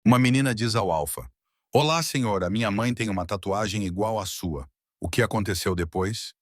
Uma menina diz ao Alfa: Olá, senhor, a minha mãe tem uma tatuagem igual à sua. O que aconteceu depois?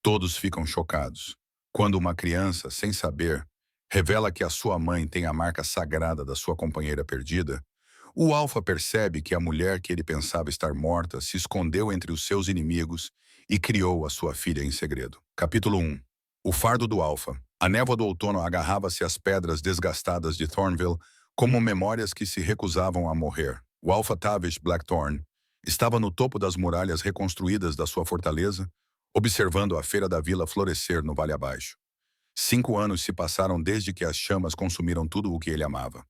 Todos ficam chocados. Quando uma criança, sem saber, revela que a sua mãe tem a marca sagrada da sua companheira perdida, o Alfa percebe que a mulher que ele pensava estar morta se escondeu entre os seus inimigos e criou a sua filha em segredo. Capítulo 1. O fardo do Alfa. A névoa do outono agarrava-se às pedras desgastadas de Thornville como memórias que se recusavam a morrer. O Alfa Tavish Blackthorn estava no topo das muralhas reconstruídas da sua fortaleza, observando a feira da vila florescer no vale abaixo. 5 anos se passaram desde que as chamas consumiram tudo o que ele amava.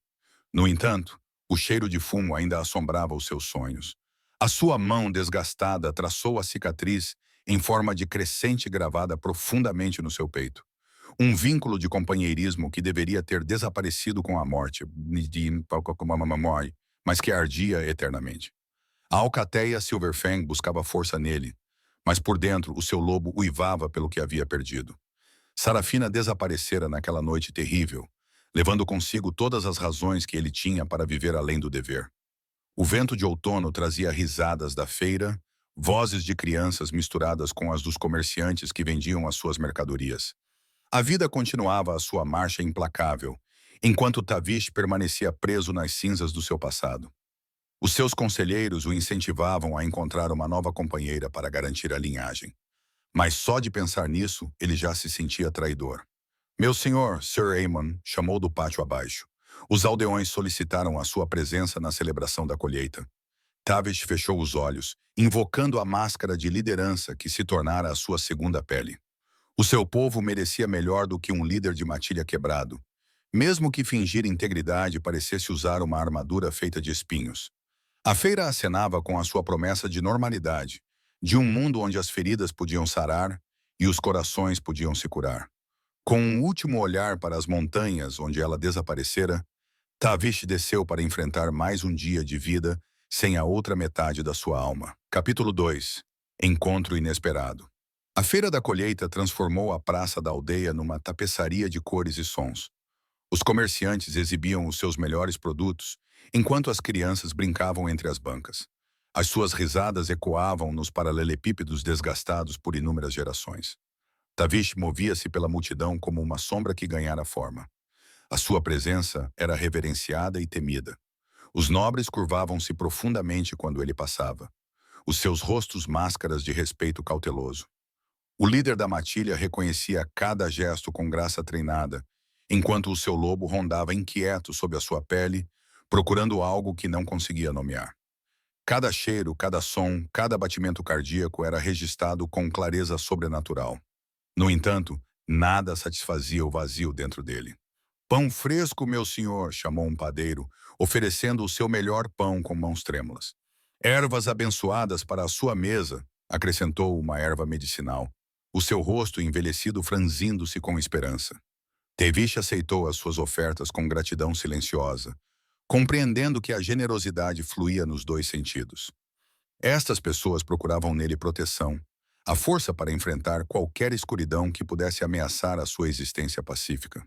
No entanto, o cheiro de fumo ainda assombrava os seus sonhos. A sua mão desgastada traçou a cicatriz em forma de crescente gravada profundamente no seu peito. Um vínculo de companheirismo que deveria ter desaparecido com a morte, mas que ardia eternamente. A alcateia Silverfang buscava força nele, mas por dentro o seu lobo uivava pelo que havia perdido. Sarafina desaparecera naquela noite terrível, levando consigo todas as razões que ele tinha para viver além do dever. O vento de outono trazia risadas da feira, vozes de crianças misturadas com as dos comerciantes que vendiam as suas mercadorias. A vida continuava a sua marcha implacável, enquanto Tavish permanecia preso nas cinzas do seu passado. Os seus conselheiros o incentivavam a encontrar uma nova companheira para garantir a linhagem. Mas só de pensar nisso, ele já se sentia traidor. Meu senhor, Sir Aemon, chamou do pátio abaixo. Os aldeões solicitaram a sua presença na celebração da colheita. Tavish fechou os olhos, invocando a máscara de liderança que se tornara a sua segunda pele. O seu povo merecia melhor do que um líder de matilha quebrado, mesmo que fingir integridade parecesse usar uma armadura feita de espinhos. A feira acenava com a sua promessa de normalidade, de um mundo onde as feridas podiam sarar e os corações podiam se curar. Com um último olhar para as montanhas onde ela desaparecera, Tavish desceu para enfrentar mais um dia de vida sem a outra metade da sua alma. Capítulo 2. Encontro inesperado. A feira da colheita transformou a praça da aldeia numa tapeçaria de cores e sons. Os comerciantes exibiam os seus melhores produtos, enquanto as crianças brincavam entre as bancas. As suas risadas ecoavam nos paralelepípedos desgastados por inúmeras gerações. Tavish movia-se pela multidão como uma sombra que ganhara forma. A sua presença era reverenciada e temida. Os nobres curvavam-se profundamente quando ele passava. Os seus rostos máscaras de respeito cauteloso. O líder da matilha reconhecia cada gesto com graça treinada, enquanto o seu lobo rondava inquieto sob a sua pele, procurando algo que não conseguia nomear. Cada cheiro, cada som, cada batimento cardíaco era registrado com clareza sobrenatural. No entanto, nada satisfazia o vazio dentro dele. Pão fresco, meu senhor, chamou um padeiro, oferecendo o seu melhor pão com mãos trêmulas. Ervas abençoadas para a sua mesa, acrescentou uma erva medicinal, o seu rosto envelhecido franzindo-se com esperança. Tavish aceitou as suas ofertas com gratidão silenciosa, compreendendo que a generosidade fluía nos dois sentidos. Estas pessoas procuravam nele proteção, a força para enfrentar qualquer escuridão que pudesse ameaçar a sua existência pacífica.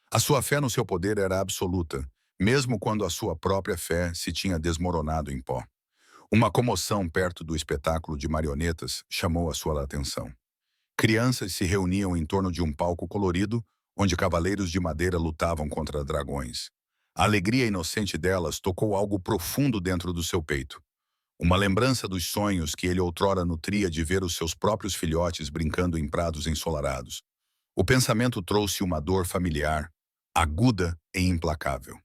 A sua fé no seu poder era absoluta, mesmo quando a sua própria fé se tinha desmoronado em pó. Uma comoção perto do espetáculo de marionetas chamou a sua atenção. Crianças se reuniam em torno de um palco colorido, onde cavaleiros de madeira lutavam contra dragões. A alegria inocente delas tocou algo profundo dentro do seu peito. Uma lembrança dos sonhos que ele outrora nutria de ver os seus próprios filhotes brincando em prados ensolarados. O pensamento trouxe uma dor familiar, aguda e implacável.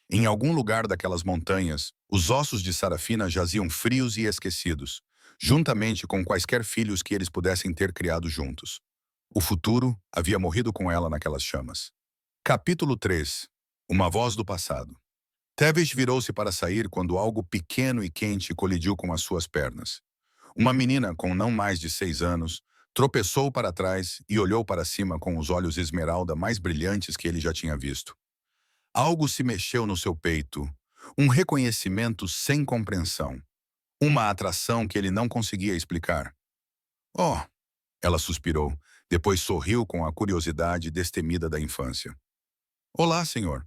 Em algum lugar daquelas montanhas, os ossos de Sarafina jaziam frios e esquecidos, juntamente com quaisquer filhos que eles pudessem ter criado juntos. O futuro havia morrido com ela naquelas chamas. Capítulo 3. Uma voz do passado. Tavish virou-se para sair quando algo pequeno e quente colidiu com as suas pernas. Uma menina com não mais de 6 anos tropeçou para trás e olhou para cima com os olhos esmeralda mais brilhantes que ele já tinha visto. Algo se mexeu no seu peito, um reconhecimento sem compreensão, uma atração que ele não conseguia explicar. Oh! Ela suspirou, depois sorriu com a curiosidade destemida da infância. Olá, senhor.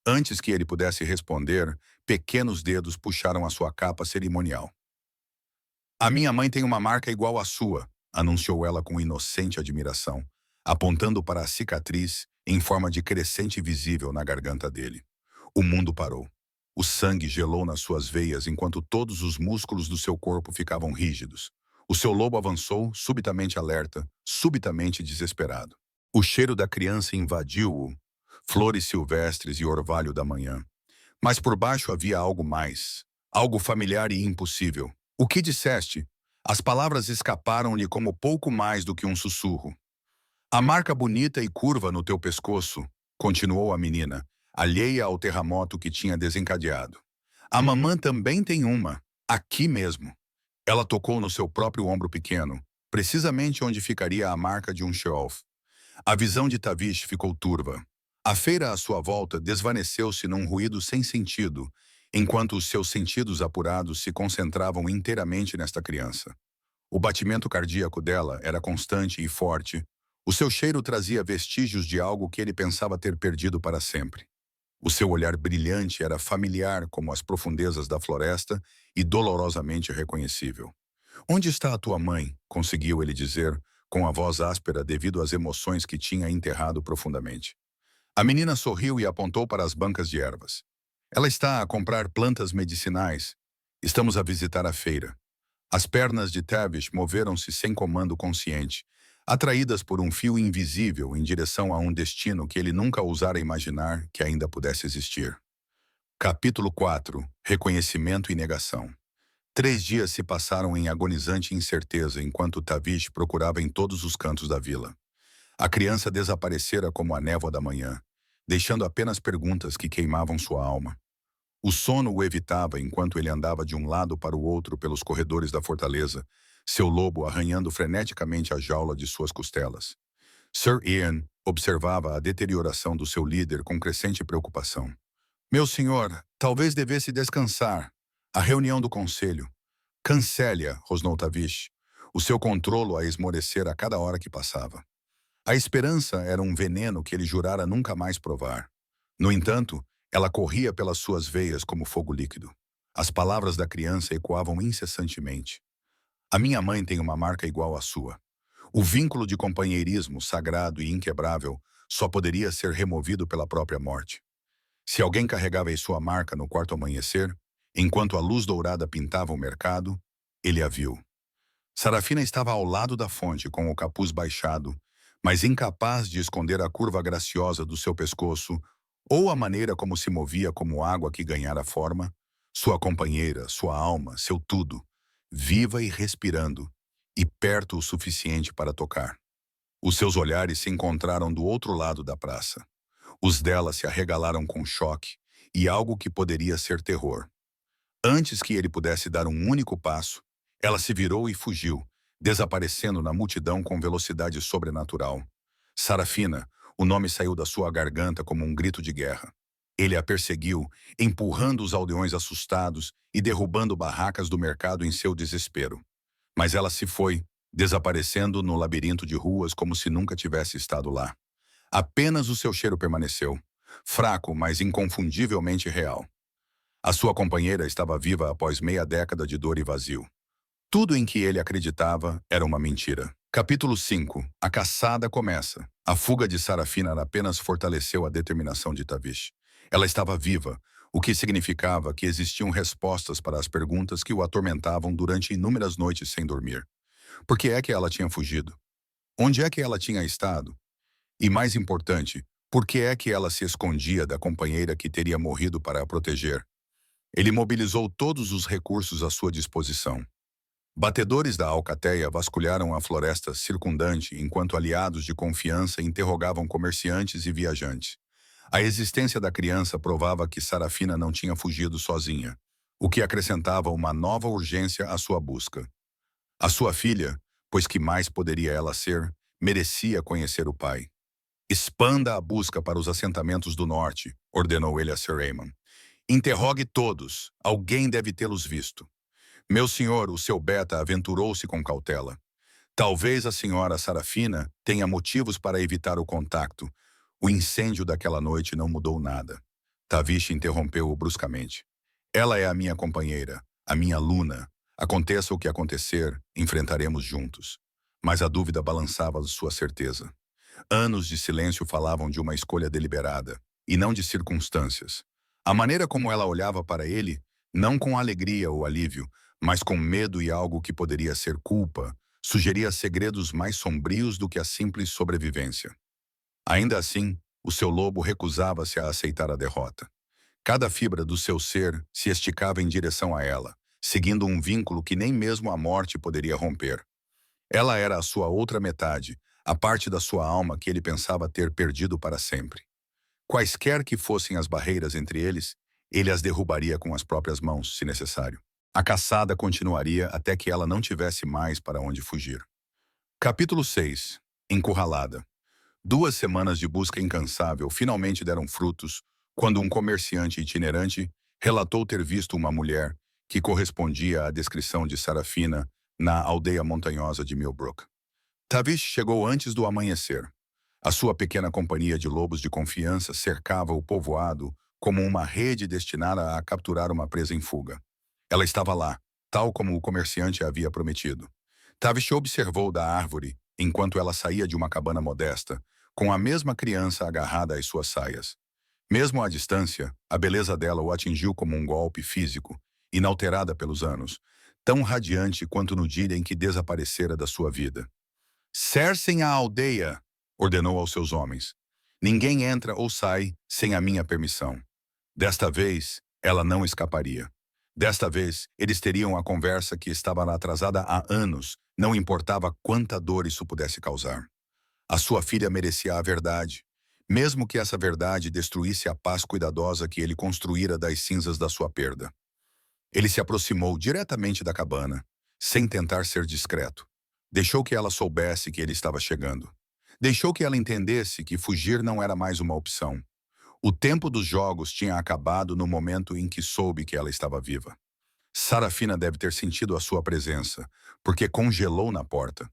Antes que ele pudesse responder, pequenos dedos puxaram a sua capa cerimonial. A minha mãe tem uma marca igual à sua, anunciou ela com inocente admiração, apontando para a cicatriz em forma de crescente visível na garganta dele. O mundo parou. O sangue gelou nas suas veias enquanto todos os músculos do seu corpo ficavam rígidos. O seu lobo avançou, subitamente alerta, subitamente desesperado. O cheiro da criança invadiu-o, flores silvestres e orvalho da manhã. Mas por baixo havia algo mais, algo familiar e impossível. O que disseste? As palavras escaparam-lhe como pouco mais do que um sussurro. A marca bonita e curva no teu pescoço, continuou a menina, alheia ao terremoto que tinha desencadeado. A mamã também tem uma, aqui mesmo. Ela tocou no seu próprio ombro pequeno, precisamente onde ficaria a marca de um Sheolf. A visão de Tavish ficou turva. A feira à sua volta desvaneceu-se num ruído sem sentido, enquanto os seus sentidos apurados se concentravam inteiramente nesta criança. O batimento cardíaco dela era constante e forte. O seu cheiro trazia vestígios de algo que ele pensava ter perdido para sempre. O seu olhar brilhante era familiar como as profundezas da floresta e dolorosamente reconhecível. "Onde está a tua mãe?", conseguiu ele dizer, com a voz áspera devido às emoções que tinha enterrado profundamente. A menina sorriu e apontou para as bancas de ervas. "Ela está a comprar plantas medicinais. Estamos a visitar a feira." As pernas de Tavish moveram-se sem comando consciente, atraídas por um fio invisível em direção a um destino que ele nunca ousara imaginar que ainda pudesse existir. Capítulo 4. Reconhecimento e negação. 3 dias se passaram em agonizante incerteza enquanto Tavish procurava em todos os cantos da vila. A criança desaparecera como a névoa da manhã, deixando apenas perguntas que queimavam sua alma. O sono o evitava enquanto ele andava de um lado para o outro pelos corredores da fortaleza, seu lobo arranhando freneticamente a jaula de suas costelas. Sir Ian observava a deterioração do seu líder com crescente preocupação. "Meu senhor, talvez devesse descansar. A reunião do conselho." "Cancele-a", rosnou Tavish. O seu controlo a esmorecer a cada hora que passava. A esperança era um veneno que ele jurara nunca mais provar. No entanto, ela corria pelas suas veias como fogo líquido. As palavras da criança ecoavam incessantemente. "A minha mãe tem uma marca igual à sua." O vínculo de companheirismo sagrado e inquebrável só poderia ser removido pela própria morte. Se alguém carregava em sua marca no quarto amanhecer, enquanto a luz dourada pintava o mercado, ele a viu. Sarafina estava ao lado da fonte com o capuz baixado, mas incapaz de esconder a curva graciosa do seu pescoço ou a maneira como se movia como água que ganhara forma, sua companheira, sua alma, seu tudo, viva e respirando, e perto o suficiente para tocar. Os seus olhares se encontraram do outro lado da praça. Os dela se arregalaram com choque e algo que poderia ser terror. Antes que ele pudesse dar um único passo, ela se virou e fugiu, desaparecendo na multidão com velocidade sobrenatural. Sarafina, o nome saiu da sua garganta como um grito de guerra. Ele a perseguiu, empurrando os aldeões assustados e derrubando barracas do mercado em seu desespero. Mas ela se foi, desaparecendo no labirinto de ruas como se nunca tivesse estado lá. Apenas o seu cheiro permaneceu, fraco, mas inconfundivelmente real. A sua companheira estava viva após meia década de dor e vazio. Tudo em que ele acreditava era uma mentira. Capítulo 5. A caçada começa. A fuga de Sarafina apenas fortaleceu a determinação de Tavish. Ela estava viva, o que significava que existiam respostas para as perguntas que o atormentavam durante inúmeras noites sem dormir. Por que é que ela tinha fugido? Onde é que ela tinha estado? E mais importante, por que é que ela se escondia da companheira que teria morrido para a proteger? Ele mobilizou todos os recursos à sua disposição. Batedores da alcateia vasculharam a floresta circundante enquanto aliados de confiança interrogavam comerciantes e viajantes. A existência da criança provava que Sarafina não tinha fugido sozinha, o que acrescentava uma nova urgência à sua busca. A sua filha, pois que mais poderia ela ser, merecia conhecer o pai. "Expanda a busca para os assentamentos do norte", ordenou ele a Sir Raymond. "Interrogue todos, alguém deve tê-los visto." "Meu senhor, o seu Beta aventurou-se com cautela. Talvez a senhora Sarafina tenha motivos para evitar o contacto. O incêndio daquela noite não mudou nada." Tavish interrompeu-o bruscamente. Ela é a minha companheira, a minha aluna. Aconteça o que acontecer, enfrentaremos juntos. Mas a dúvida balançava sua certeza. Anos de silêncio falavam de uma escolha deliberada, e não de circunstâncias. A maneira como ela olhava para ele, não com alegria ou alívio, mas com medo e algo que poderia ser culpa, sugeria segredos mais sombrios do que a simples sobrevivência. Ainda assim, o seu lobo recusava-se a aceitar a derrota. Cada fibra do seu ser se esticava em direção a ela, seguindo um vínculo que nem mesmo a morte poderia romper. Ela era a sua outra metade, a parte da sua alma que ele pensava ter perdido para sempre. Quaisquer que fossem as barreiras entre eles, ele as derrubaria com as próprias mãos, se necessário. A caçada continuaria até que ela não tivesse mais para onde fugir. Capítulo 6. Encurralada. 2 semanas de busca incansável finalmente deram frutos quando um comerciante itinerante relatou ter visto uma mulher que correspondia à descrição de Sarafina na aldeia montanhosa de Millbrook. Tavish chegou antes do amanhecer. A sua pequena companhia de lobos de confiança cercava o povoado como uma rede destinada a capturar uma presa em fuga. Ela estava lá, tal como o comerciante havia prometido. Tavish observou da árvore enquanto ela saía de uma cabana modesta, com a mesma criança agarrada às suas saias. Mesmo à distância, a beleza dela o atingiu como um golpe físico, inalterada pelos anos, tão radiante quanto no dia em que desaparecera da sua vida. Cercem a aldeia, ordenou aos seus homens. Ninguém entra ou sai sem a minha permissão. Desta vez, ela não escaparia. Desta vez, eles teriam a conversa que estava atrasada há anos, não importava quanta dor isso pudesse causar. A sua filha merecia a verdade, mesmo que essa verdade destruísse a paz cuidadosa que ele construíra das cinzas da sua perda. Ele se aproximou diretamente da cabana, sem tentar ser discreto. Deixou que ela soubesse que ele estava chegando. Deixou que ela entendesse que fugir não era mais uma opção. O tempo dos jogos tinha acabado no momento em que soube que ela estava viva. Sarafina deve ter sentido a sua presença, porque congelou na porta.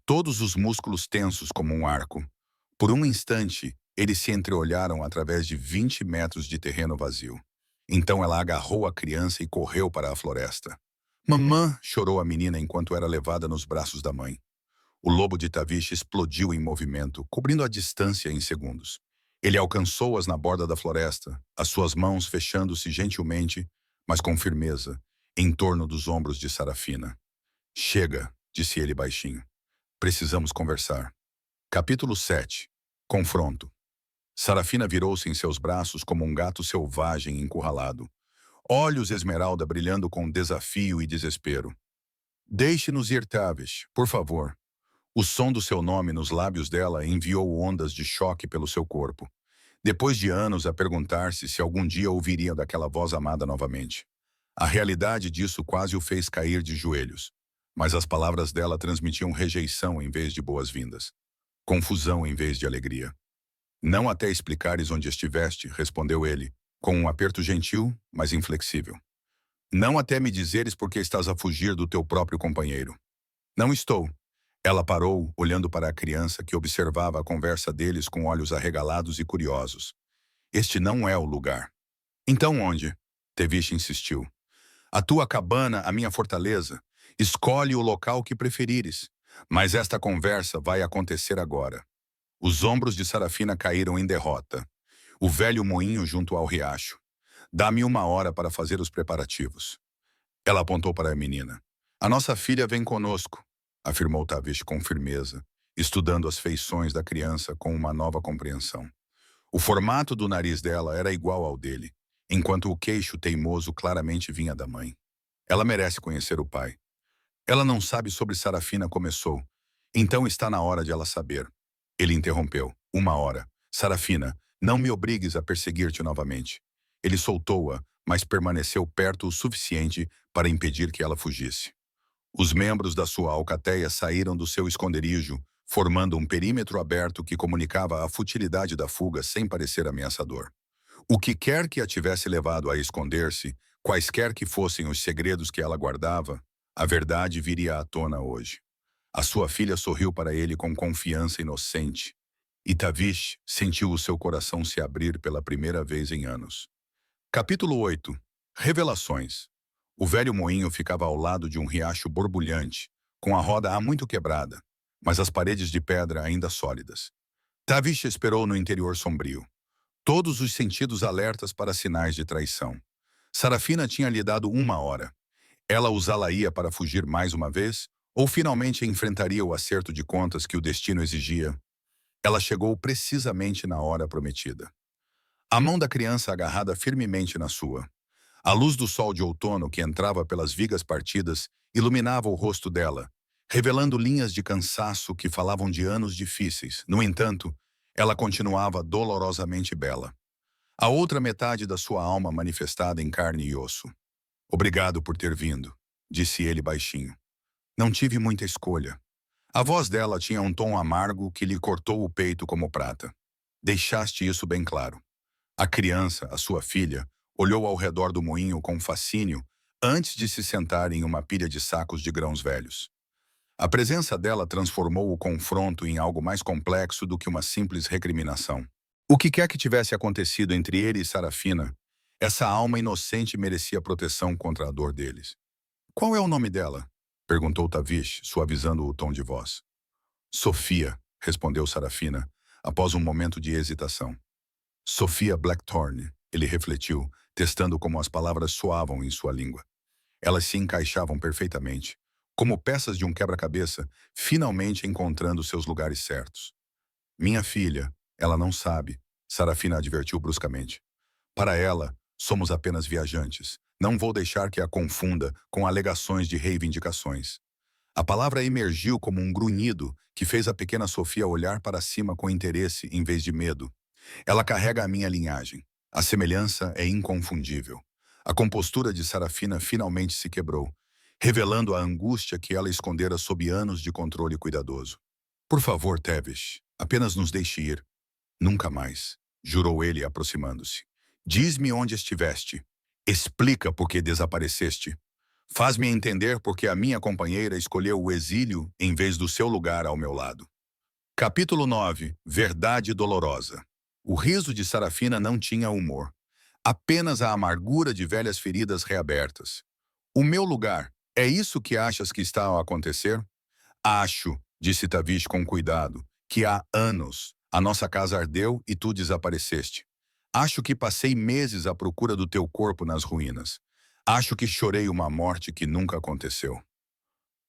Todos os músculos tensos como um arco. Por um instante, eles se entreolharam através de 20 metros de terreno vazio. Então ela agarrou a criança e correu para a floresta. Mamã! Chorou a menina enquanto era levada nos braços da mãe. O lobo de Tavish explodiu em movimento, cobrindo a distância em segundos. Ele alcançou-as na borda da floresta, as suas mãos fechando-se gentilmente, mas com firmeza, em torno dos ombros de Sarafina. Chega, disse ele baixinho. Precisamos conversar. Capítulo 7. Confronto. Sarafina virou-se em seus braços como um gato selvagem encurralado. Olhos esmeralda brilhando com desafio e desespero. Deixe-nos ir, Tavish, por favor. O som do seu nome nos lábios dela enviou ondas de choque pelo seu corpo. Depois de anos a perguntar-se se algum dia ouviria daquela voz amada novamente. A realidade disso quase o fez cair de joelhos. Mas as palavras dela transmitiam rejeição em vez de boas-vindas. Confusão em vez de alegria. Não até explicares onde estiveste, respondeu ele, com um aperto gentil, mas inflexível. Não até me dizeres porque estás a fugir do teu próprio companheiro. Não estou. Ela parou, olhando para a criança que observava a conversa deles com olhos arregalados e curiosos. Este não é o lugar. Então onde? Tavish insistiu. A tua cabana, a minha fortaleza. Escolhe o local que preferires. Mas esta conversa vai acontecer agora. Os ombros de Sarafina caíram em derrota. O velho moinho junto ao riacho. Dá-me 1 hora para fazer os preparativos. Ela apontou para a menina. A nossa filha vem conosco, afirmou Tavish com firmeza, estudando as feições da criança com uma nova compreensão. O formato do nariz dela era igual ao dele, enquanto o queixo teimoso claramente vinha da mãe. Ela merece conhecer o pai. Ela não sabe sobre Sarafina, começou. Então está na hora de ela saber. Ele interrompeu. 1 hora. Sarafina, não me obrigues a perseguir-te novamente. Ele soltou-a, mas permaneceu perto o suficiente para impedir que ela fugisse. Os membros da sua alcateia saíram do seu esconderijo, formando um perímetro aberto que comunicava a futilidade da fuga sem parecer ameaçador. O que quer que a tivesse levado a esconder-se, quaisquer que fossem os segredos que ela guardava, a verdade viria à tona hoje. A sua filha sorriu para ele com confiança inocente, e Tavish sentiu o seu coração se abrir pela primeira vez em anos. Capítulo 8. Revelações. O velho moinho ficava ao lado de um riacho borbulhante, com a roda há muito quebrada, mas as paredes de pedra ainda sólidas. Tavish esperou no interior sombrio, todos os sentidos alertas para sinais de traição. Sarafina tinha lhe dado 1 hora. Ela usá-la-ia para fugir mais uma vez, ou finalmente enfrentaria o acerto de contas que o destino exigia? Ela chegou precisamente na hora prometida. A mão da criança agarrada firmemente na sua. A luz do sol de outono que entrava pelas vigas partidas iluminava o rosto dela, revelando linhas de cansaço que falavam de anos difíceis. No entanto, ela continuava dolorosamente bela. A outra metade da sua alma manifestada em carne e osso. Obrigado por ter vindo, disse ele baixinho. Não tive muita escolha. A voz dela tinha um tom amargo que lhe cortou o peito como prata. Deixaste isso bem claro. A criança, a sua filha, olhou ao redor do moinho com fascínio antes de se sentar em uma pilha de sacos de grãos velhos. A presença dela transformou o confronto em algo mais complexo do que uma simples recriminação. O que quer que tivesse acontecido entre ele e Sarafina, essa alma inocente merecia proteção contra a dor deles. Qual é o nome dela? Perguntou Tavish, suavizando o tom de voz. Sofia, respondeu Sarafina, após um momento de hesitação. Sofia Blackthorne, ele refletiu, testando como as palavras soavam em sua língua. Elas se encaixavam perfeitamente, como peças de um quebra-cabeça, finalmente encontrando seus lugares certos. Minha filha, ela não sabe, Sarafina advertiu bruscamente. Para ela, somos apenas viajantes. Não vou deixar que a confunda com alegações de reivindicações. A palavra emergiu como um grunhido que fez a pequena Sofia olhar para cima com interesse em vez de medo. Ela carrega a minha linhagem. A semelhança é inconfundível. A compostura de Sarafina finalmente se quebrou, revelando a angústia que ela escondera sob anos de controle cuidadoso. Por favor, Tavish, apenas nos deixe ir. Nunca mais, jurou ele aproximando-se. Diz-me onde estiveste. Explica por que desapareceste. Faz-me entender por que a minha companheira escolheu o exílio em vez do seu lugar ao meu lado. Capítulo 9. Verdade dolorosa. O riso de Sarafina não tinha humor. Apenas a amargura de velhas feridas reabertas. O meu lugar, é isso que achas que está a acontecer? Acho, disse Tavish com cuidado, que há anos a nossa casa ardeu e tu desapareceste. Acho que passei meses à procura do teu corpo nas ruínas. Acho que chorei uma morte que nunca aconteceu.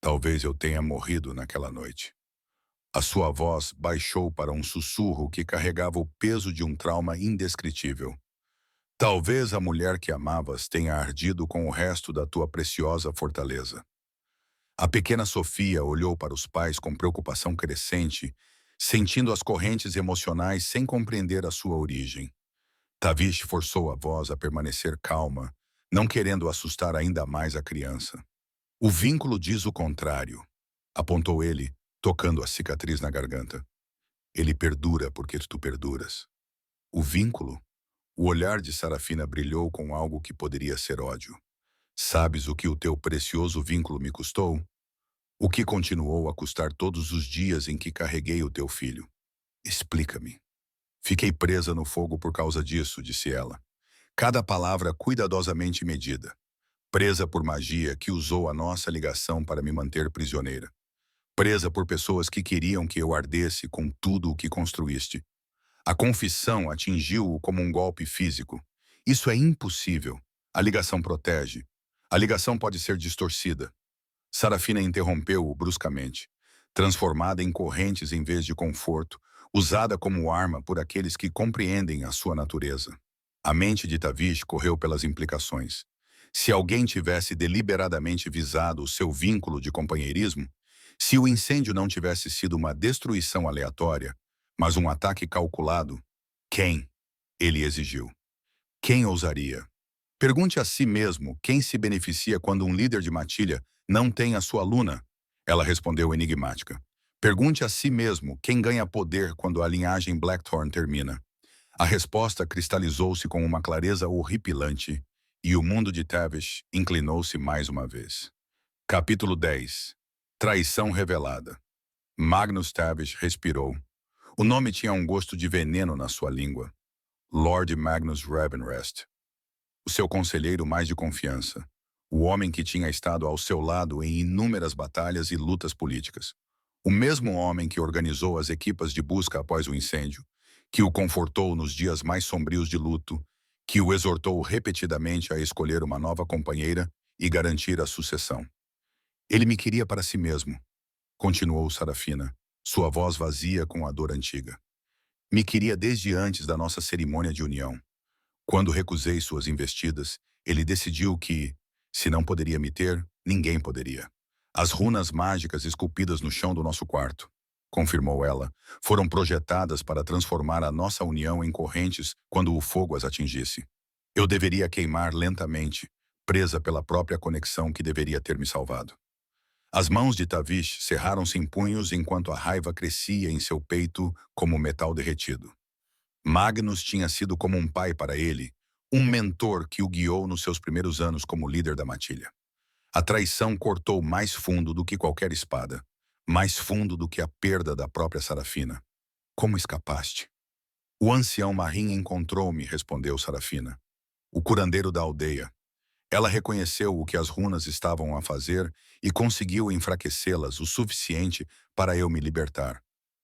Talvez eu tenha morrido naquela noite. A sua voz baixou para um sussurro que carregava o peso de um trauma indescritível. Talvez a mulher que amavas tenha ardido com o resto da tua preciosa fortaleza. A pequena Sofia olhou para os pais com preocupação crescente, sentindo as correntes emocionais sem compreender a sua origem. Tavish forçou a voz a permanecer calma, não querendo assustar ainda mais a criança. O vínculo diz o contrário, apontou ele, tocando a cicatriz na garganta. Ele perdura porque tu perduras. O vínculo? O olhar de Sarafina brilhou com algo que poderia ser ódio. Sabes o que o teu precioso vínculo me custou? O que continuou a custar todos os dias em que carreguei o teu filho? Explica-me. Fiquei presa no fogo por causa disso, disse ela. Cada palavra cuidadosamente medida. Presa por magia que usou a nossa ligação para me manter prisioneira. Presa por pessoas que queriam que eu ardesse com tudo o que construíste. A confissão atingiu-o como um golpe físico. Isso é impossível. A ligação protege. A ligação pode ser distorcida. Sarafina interrompeu-o bruscamente, transformada em correntes em vez de conforto, usada como arma por aqueles que compreendem a sua natureza. A mente de Tavish correu pelas implicações. Se alguém tivesse deliberadamente visado o seu vínculo de companheirismo, se o incêndio não tivesse sido uma destruição aleatória, mas um ataque calculado, quem? Ele exigiu. Quem ousaria? Pergunte a si mesmo quem se beneficia quando um líder de matilha não tem a sua aluna. Ela respondeu enigmática. Pergunte a si mesmo quem ganha poder quando a linhagem Blackthorne termina. A resposta cristalizou-se com uma clareza horripilante e o mundo de Tavish inclinou-se mais uma vez. Capítulo 10. Traição revelada. Magnus Tavish respirou. O nome tinha um gosto de veneno na sua língua. Lord Magnus Ravenrest. o seu conselheiro mais de confiança, o homem que tinha estado ao seu lado em inúmeras batalhas e lutas políticas. O mesmo homem que organizou as equipas de busca após o incêndio, que o confortou nos dias mais sombrios de luto, que o exortou repetidamente a escolher uma nova companheira e garantir a sucessão. Ele me queria para si mesmo, continuou Sarafina, sua voz vazia com a dor antiga. Me queria desde antes da nossa cerimônia de união. Quando recusei suas investidas, ele decidiu que, se não poderia me ter, ninguém poderia. As runas mágicas esculpidas no chão do nosso quarto, confirmou ela, foram projetadas para transformar a nossa união em correntes quando o fogo as atingisse. Eu deveria queimar lentamente, presa pela própria conexão que deveria ter me salvado. As mãos de Tavish cerraram-se em punhos enquanto a raiva crescia em seu peito como metal derretido. Magnus tinha sido como um pai para ele, um mentor que o guiou nos seus primeiros anos como líder da matilha. A traição cortou mais fundo do que qualquer espada, mais fundo do que a perda da própria Sarafina. Como escapaste? O ancião Marim encontrou-me, respondeu Sarafina. O curandeiro da aldeia. Ela reconheceu o que as runas estavam a fazer e conseguiu enfraquecê-las o suficiente para eu me libertar.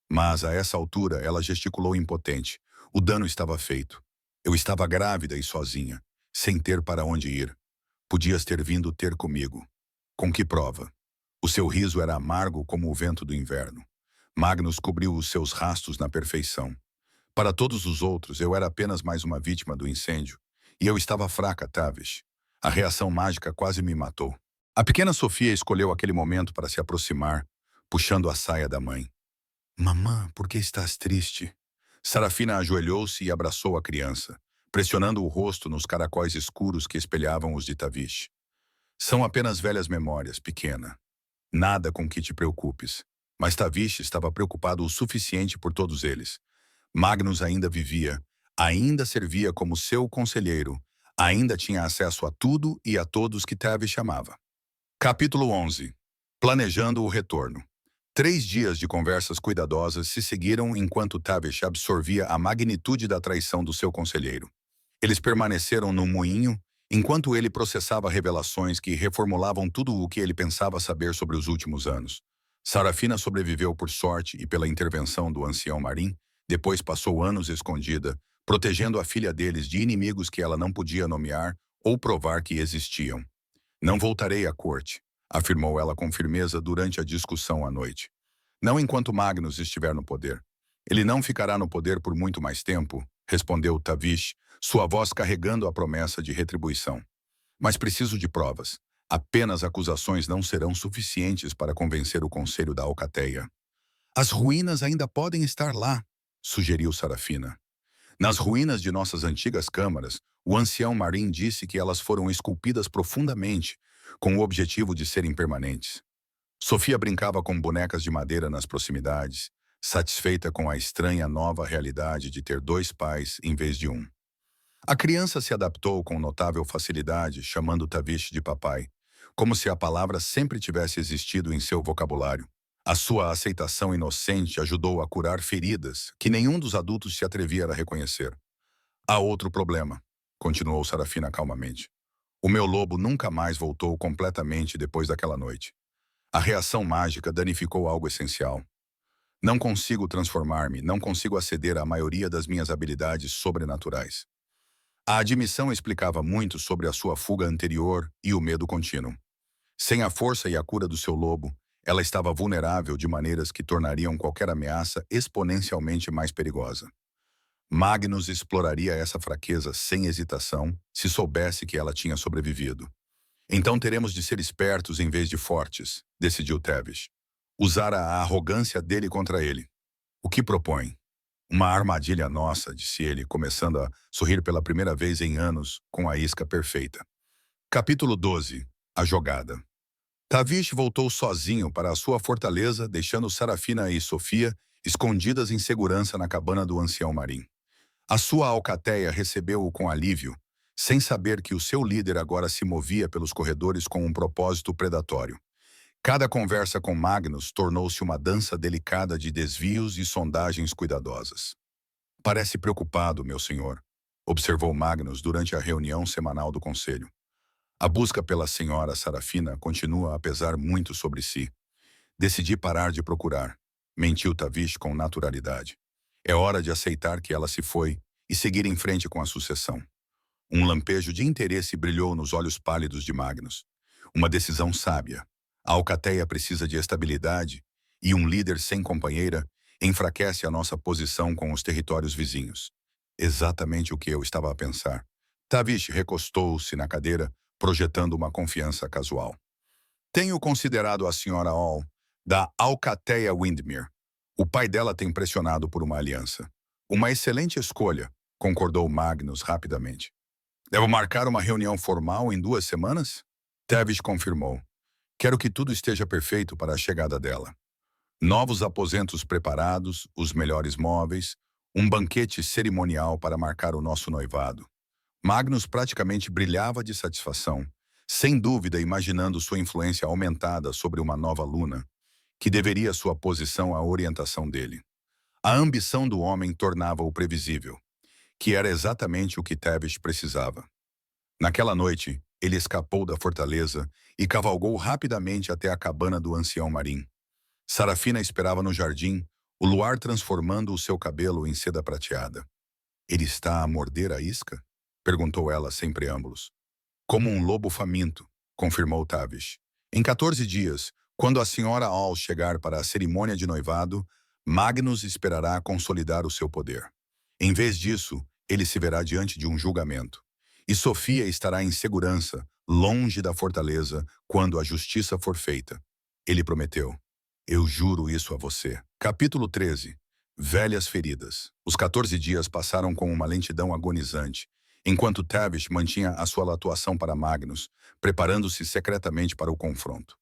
Mas, a essa altura, ela gesticulou impotente. O dano estava feito. Eu estava grávida e sozinha, sem ter para onde ir. Podias ter vindo ter comigo. Com que prova? O seu riso era amargo como o vento do inverno. Magnus cobriu os seus rastos na perfeição. Para todos os outros, eu era apenas mais uma vítima do incêndio. E eu estava fraca, Tavish. A reação mágica quase me matou. A pequena Sofia escolheu aquele momento para se aproximar, puxando a saia da mãe. Mamã, por que estás triste? Sarafina ajoelhou-se e abraçou a criança, pressionando o rosto nos caracóis escuros que espelhavam os de Tavish. São apenas velhas memórias, pequena. Nada com que te preocupes. Mas Tavish estava preocupado o suficiente por todos eles. Magnus ainda vivia, ainda servia como seu conselheiro, ainda tinha acesso a tudo e a todos que Tavish amava. Capítulo 11. Planejando o retorno. 3 dias de conversas cuidadosas se seguiram enquanto Tavish absorvia a magnitude da traição do seu conselheiro. Eles permaneceram no moinho enquanto ele processava revelações que reformulavam tudo o que ele pensava saber sobre os últimos anos. Sarafina sobreviveu por sorte e pela intervenção do ancião Marim, depois passou anos escondida, protegendo a filha deles de inimigos que ela não podia nomear ou provar que existiam. Não voltarei à corte, afirmou ela com firmeza durante a discussão à noite. Não enquanto Magnus estiver no poder. Ele não ficará no poder por muito mais tempo, respondeu Tavish, sua voz carregando a promessa de retribuição. Mas preciso de provas. Apenas acusações não serão suficientes para convencer o conselho da Alcateia. As ruínas ainda podem estar lá, sugeriu Sarafina. Nas ruínas de nossas antigas câmaras, o ancião Marim disse que elas foram esculpidas profundamente, com o objetivo de serem permanentes. Sofia brincava com bonecas de madeira nas proximidades, satisfeita com a estranha nova realidade de ter 2 pais em vez de um. A criança se adaptou com notável facilidade, chamando Tavish de papai, como se a palavra sempre tivesse existido em seu vocabulário. A sua aceitação inocente ajudou a curar feridas que nenhum dos adultos se atrevia a reconhecer. Há outro problema, continuou Sarafina calmamente. O meu lobo nunca mais voltou completamente depois daquela noite. A reação mágica danificou algo essencial. Não consigo transformar-me, não consigo aceder à maioria das minhas habilidades sobrenaturais. A admissão explicava muito sobre a sua fuga anterior e o medo contínuo. Sem a força e a cura do seu lobo, ela estava vulnerável de maneiras que tornariam qualquer ameaça exponencialmente mais perigosa. Magnus exploraria essa fraqueza sem hesitação se soubesse que ela tinha sobrevivido. Então teremos de ser espertos em vez de fortes, decidiu Tavish. Usar a arrogância dele contra ele. O que propõe? Uma armadilha nossa, disse ele, começando a sorrir pela primeira vez em anos com a isca perfeita. Capítulo 12. A jogada. Tavish voltou sozinho para a sua fortaleza, deixando Sarafina e Sofia escondidas em segurança na cabana do ancião Marim. A sua alcateia recebeu-o com alívio, sem saber que o seu líder agora se movia pelos corredores com um propósito predatório. Cada conversa com Magnus tornou-se uma dança delicada de desvios e sondagens cuidadosas. Parece preocupado, meu senhor. observou Magnus durante a reunião semanal do conselho. A busca pela senhora Sarafina continua a pesar muito sobre si. Decidi parar de procurar, mentiu Tavish com naturalidade. É hora de aceitar que ela se foi e seguir em frente com a sucessão. Um lampejo de interesse brilhou nos olhos pálidos de Magnus. Uma decisão sábia. A Alcateia precisa de estabilidade e um líder sem companheira enfraquece a nossa posição com os territórios vizinhos. Exatamente o que eu estava a pensar. Tavish recostou-se na cadeira, projetando uma confiança casual. Tenho considerado a senhora All, da Alcateia Windmere. O pai dela tem pressionado por uma aliança. Uma excelente escolha, concordou Magnus rapidamente. Devo marcar uma reunião formal em 2 semanas? Tavish confirmou. Quero que tudo esteja perfeito para a chegada dela. Novos aposentos preparados, os melhores móveis, um banquete cerimonial para marcar o nosso noivado. Magnus praticamente brilhava de satisfação, sem dúvida imaginando sua influência aumentada sobre uma nova Luna, que deveria sua posição à orientação dele. A ambição do homem tornava-o previsível, que era exatamente o que Tavish precisava. Naquela noite, ele escapou da fortaleza e cavalgou rapidamente até a cabana do ancião Marim. Sarafina esperava no jardim, o luar transformando o seu cabelo em seda prateada. Ele está a morder a isca? Perguntou ela sem preâmbulos. Como um lobo faminto, confirmou Tavish. Em 14 dias, quando a senhora All chegar para a cerimônia de noivado, Magnus esperará consolidar o seu poder. Em vez disso, ele se verá diante de um julgamento. E Sofia estará em segurança, longe da fortaleza, quando a justiça for feita. Ele prometeu. Eu juro isso a você. Capítulo 13. Velhas feridas. Os 14 dias passaram com uma lentidão agonizante, enquanto Tavish mantinha a sua atuação para Magnus, preparando-se secretamente para o confronto.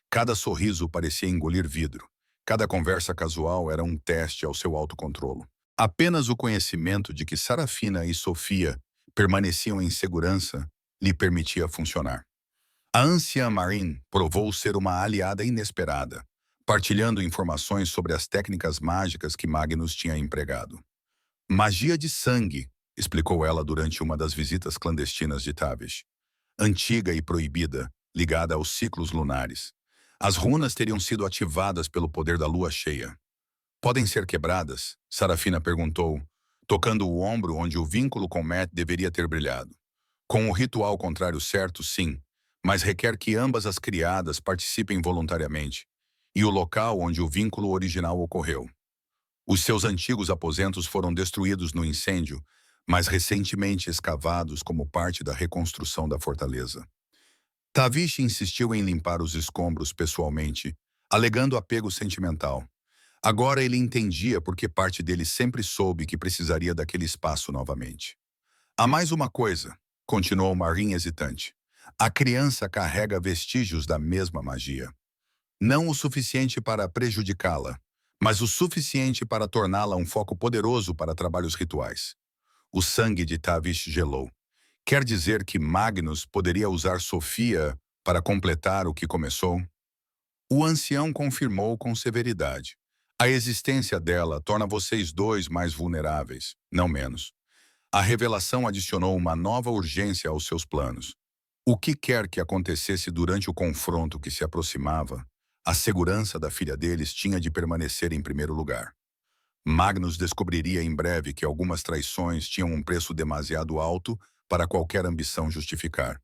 Cada sorriso parecia engolir vidro. Cada conversa casual era um teste ao seu autocontrolo. Apenas o conhecimento de que Sarafina e Sofia permaneciam em segurança lhe permitia funcionar. A anciã Marin provou ser uma aliada inesperada, partilhando informações sobre as técnicas mágicas que Magnus tinha empregado. Magia de sangue, explicou ela durante uma das visitas clandestinas de Tavish. Antiga e proibida, ligada aos ciclos lunares. As runas teriam sido ativadas pelo poder da lua cheia. Podem ser quebradas? Sarafina perguntou, tocando o ombro onde o vínculo com Matt deveria ter brilhado. Com o ritual contrário certo, sim, mas requer que ambas as criadas participem voluntariamente, e o local onde o vínculo original ocorreu. Os seus antigos aposentos foram destruídos no incêndio, mas recentemente escavados como parte da reconstrução da fortaleza. Tavish insistiu em limpar os escombros pessoalmente, alegando apego sentimental. Agora ele entendia porque parte dele sempre soube que precisaria daquele espaço novamente. Há mais uma coisa, continuou Marin hesitante. A criança carrega vestígios da mesma magia. Não o suficiente para prejudicá-la, mas o suficiente para torná-la um foco poderoso para trabalhos rituais. O sangue de Tavish gelou. Quer dizer que Magnus poderia usar Sofia para completar o que começou? O ancião confirmou com severidade. A existência dela torna vocês dois mais vulneráveis, não menos. A revelação adicionou uma nova urgência aos seus planos. O que quer que acontecesse durante o confronto que se aproximava, a segurança da filha deles tinha de permanecer em primeiro lugar. Magnus descobriria em breve que algumas traições tinham um preço demasiado alto para qualquer ambição justificar.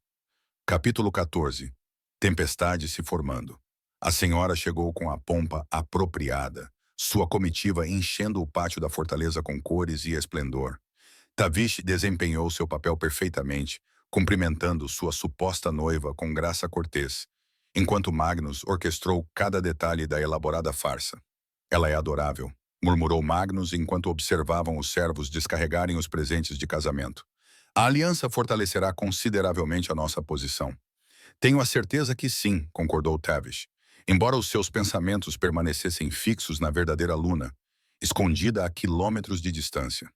Capítulo 14. Tempestade se formando. A senhora chegou com a pompa apropriada, sua comitiva enchendo o pátio da fortaleza com cores e esplendor. Tavish desempenhou seu papel perfeitamente, cumprimentando sua suposta noiva com graça cortês, enquanto Magnus orquestrou cada detalhe da elaborada farsa. Ela é adorável, murmurou Magnus enquanto observavam os servos descarregarem os presentes de casamento. A aliança fortalecerá consideravelmente a nossa posição. Tenho a certeza que sim, concordou Tavish, embora os seus pensamentos permanecessem fixos na verdadeira Luna, escondida a quilômetros de distância.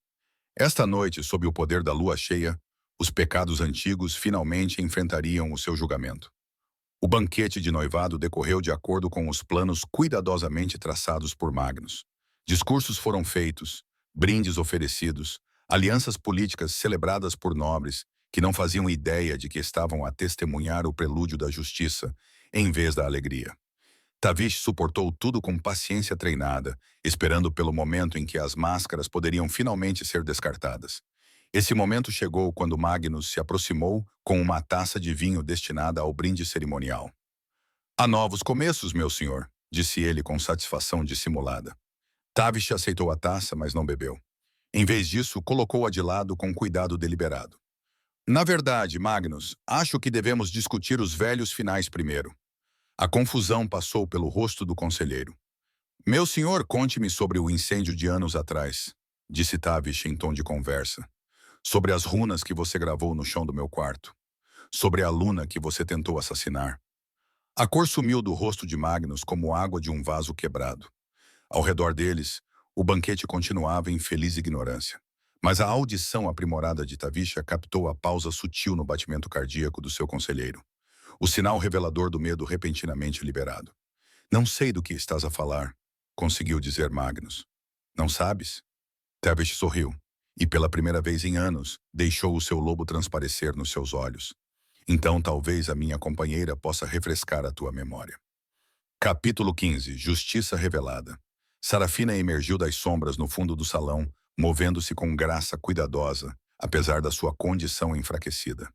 Esta noite, sob o poder da lua cheia, os pecados antigos finalmente enfrentariam o seu julgamento. O banquete de noivado decorreu de acordo com os planos cuidadosamente traçados por Magnus. Discursos foram feitos, brindes oferecidos, Alianças políticas celebradas por nobres que não faziam ideia de que estavam a testemunhar o prelúdio da justiça, em vez da alegria. Tavish suportou tudo com paciência treinada, esperando pelo momento em que as máscaras poderiam finalmente ser descartadas. Esse momento chegou quando Magnus se aproximou com uma taça de vinho destinada ao brinde cerimonial. Há novos começos, meu senhor, disse ele com satisfação dissimulada. Tavish aceitou a taça, mas não bebeu. Em vez disso, colocou-a de lado com cuidado deliberado. Na verdade, Magnus, acho que devemos discutir os velhos finais primeiro. A confusão passou pelo rosto do conselheiro. Meu senhor, conte-me sobre o incêndio de anos atrás, disse Tavish em tom de conversa. Sobre as runas que você gravou no chão do meu quarto. Sobre a Luna que você tentou assassinar. A cor sumiu do rosto de Magnus como água de um vaso quebrado. Ao redor deles, o banquete continuava em feliz ignorância. Mas a audição aprimorada de Tavisha captou a pausa sutil no batimento cardíaco do seu conselheiro. O sinal revelador do medo repentinamente liberado. Não sei do que estás a falar, conseguiu dizer Magnus. Não sabes? Tavish sorriu, e pela primeira vez em anos, deixou o seu lobo transparecer nos seus olhos. Então talvez a minha companheira possa refrescar a tua memória. Capítulo 15. Justiça revelada. Sarafina emergiu das sombras no fundo do salão, movendo-se com graça cuidadosa, apesar da sua condição enfraquecida.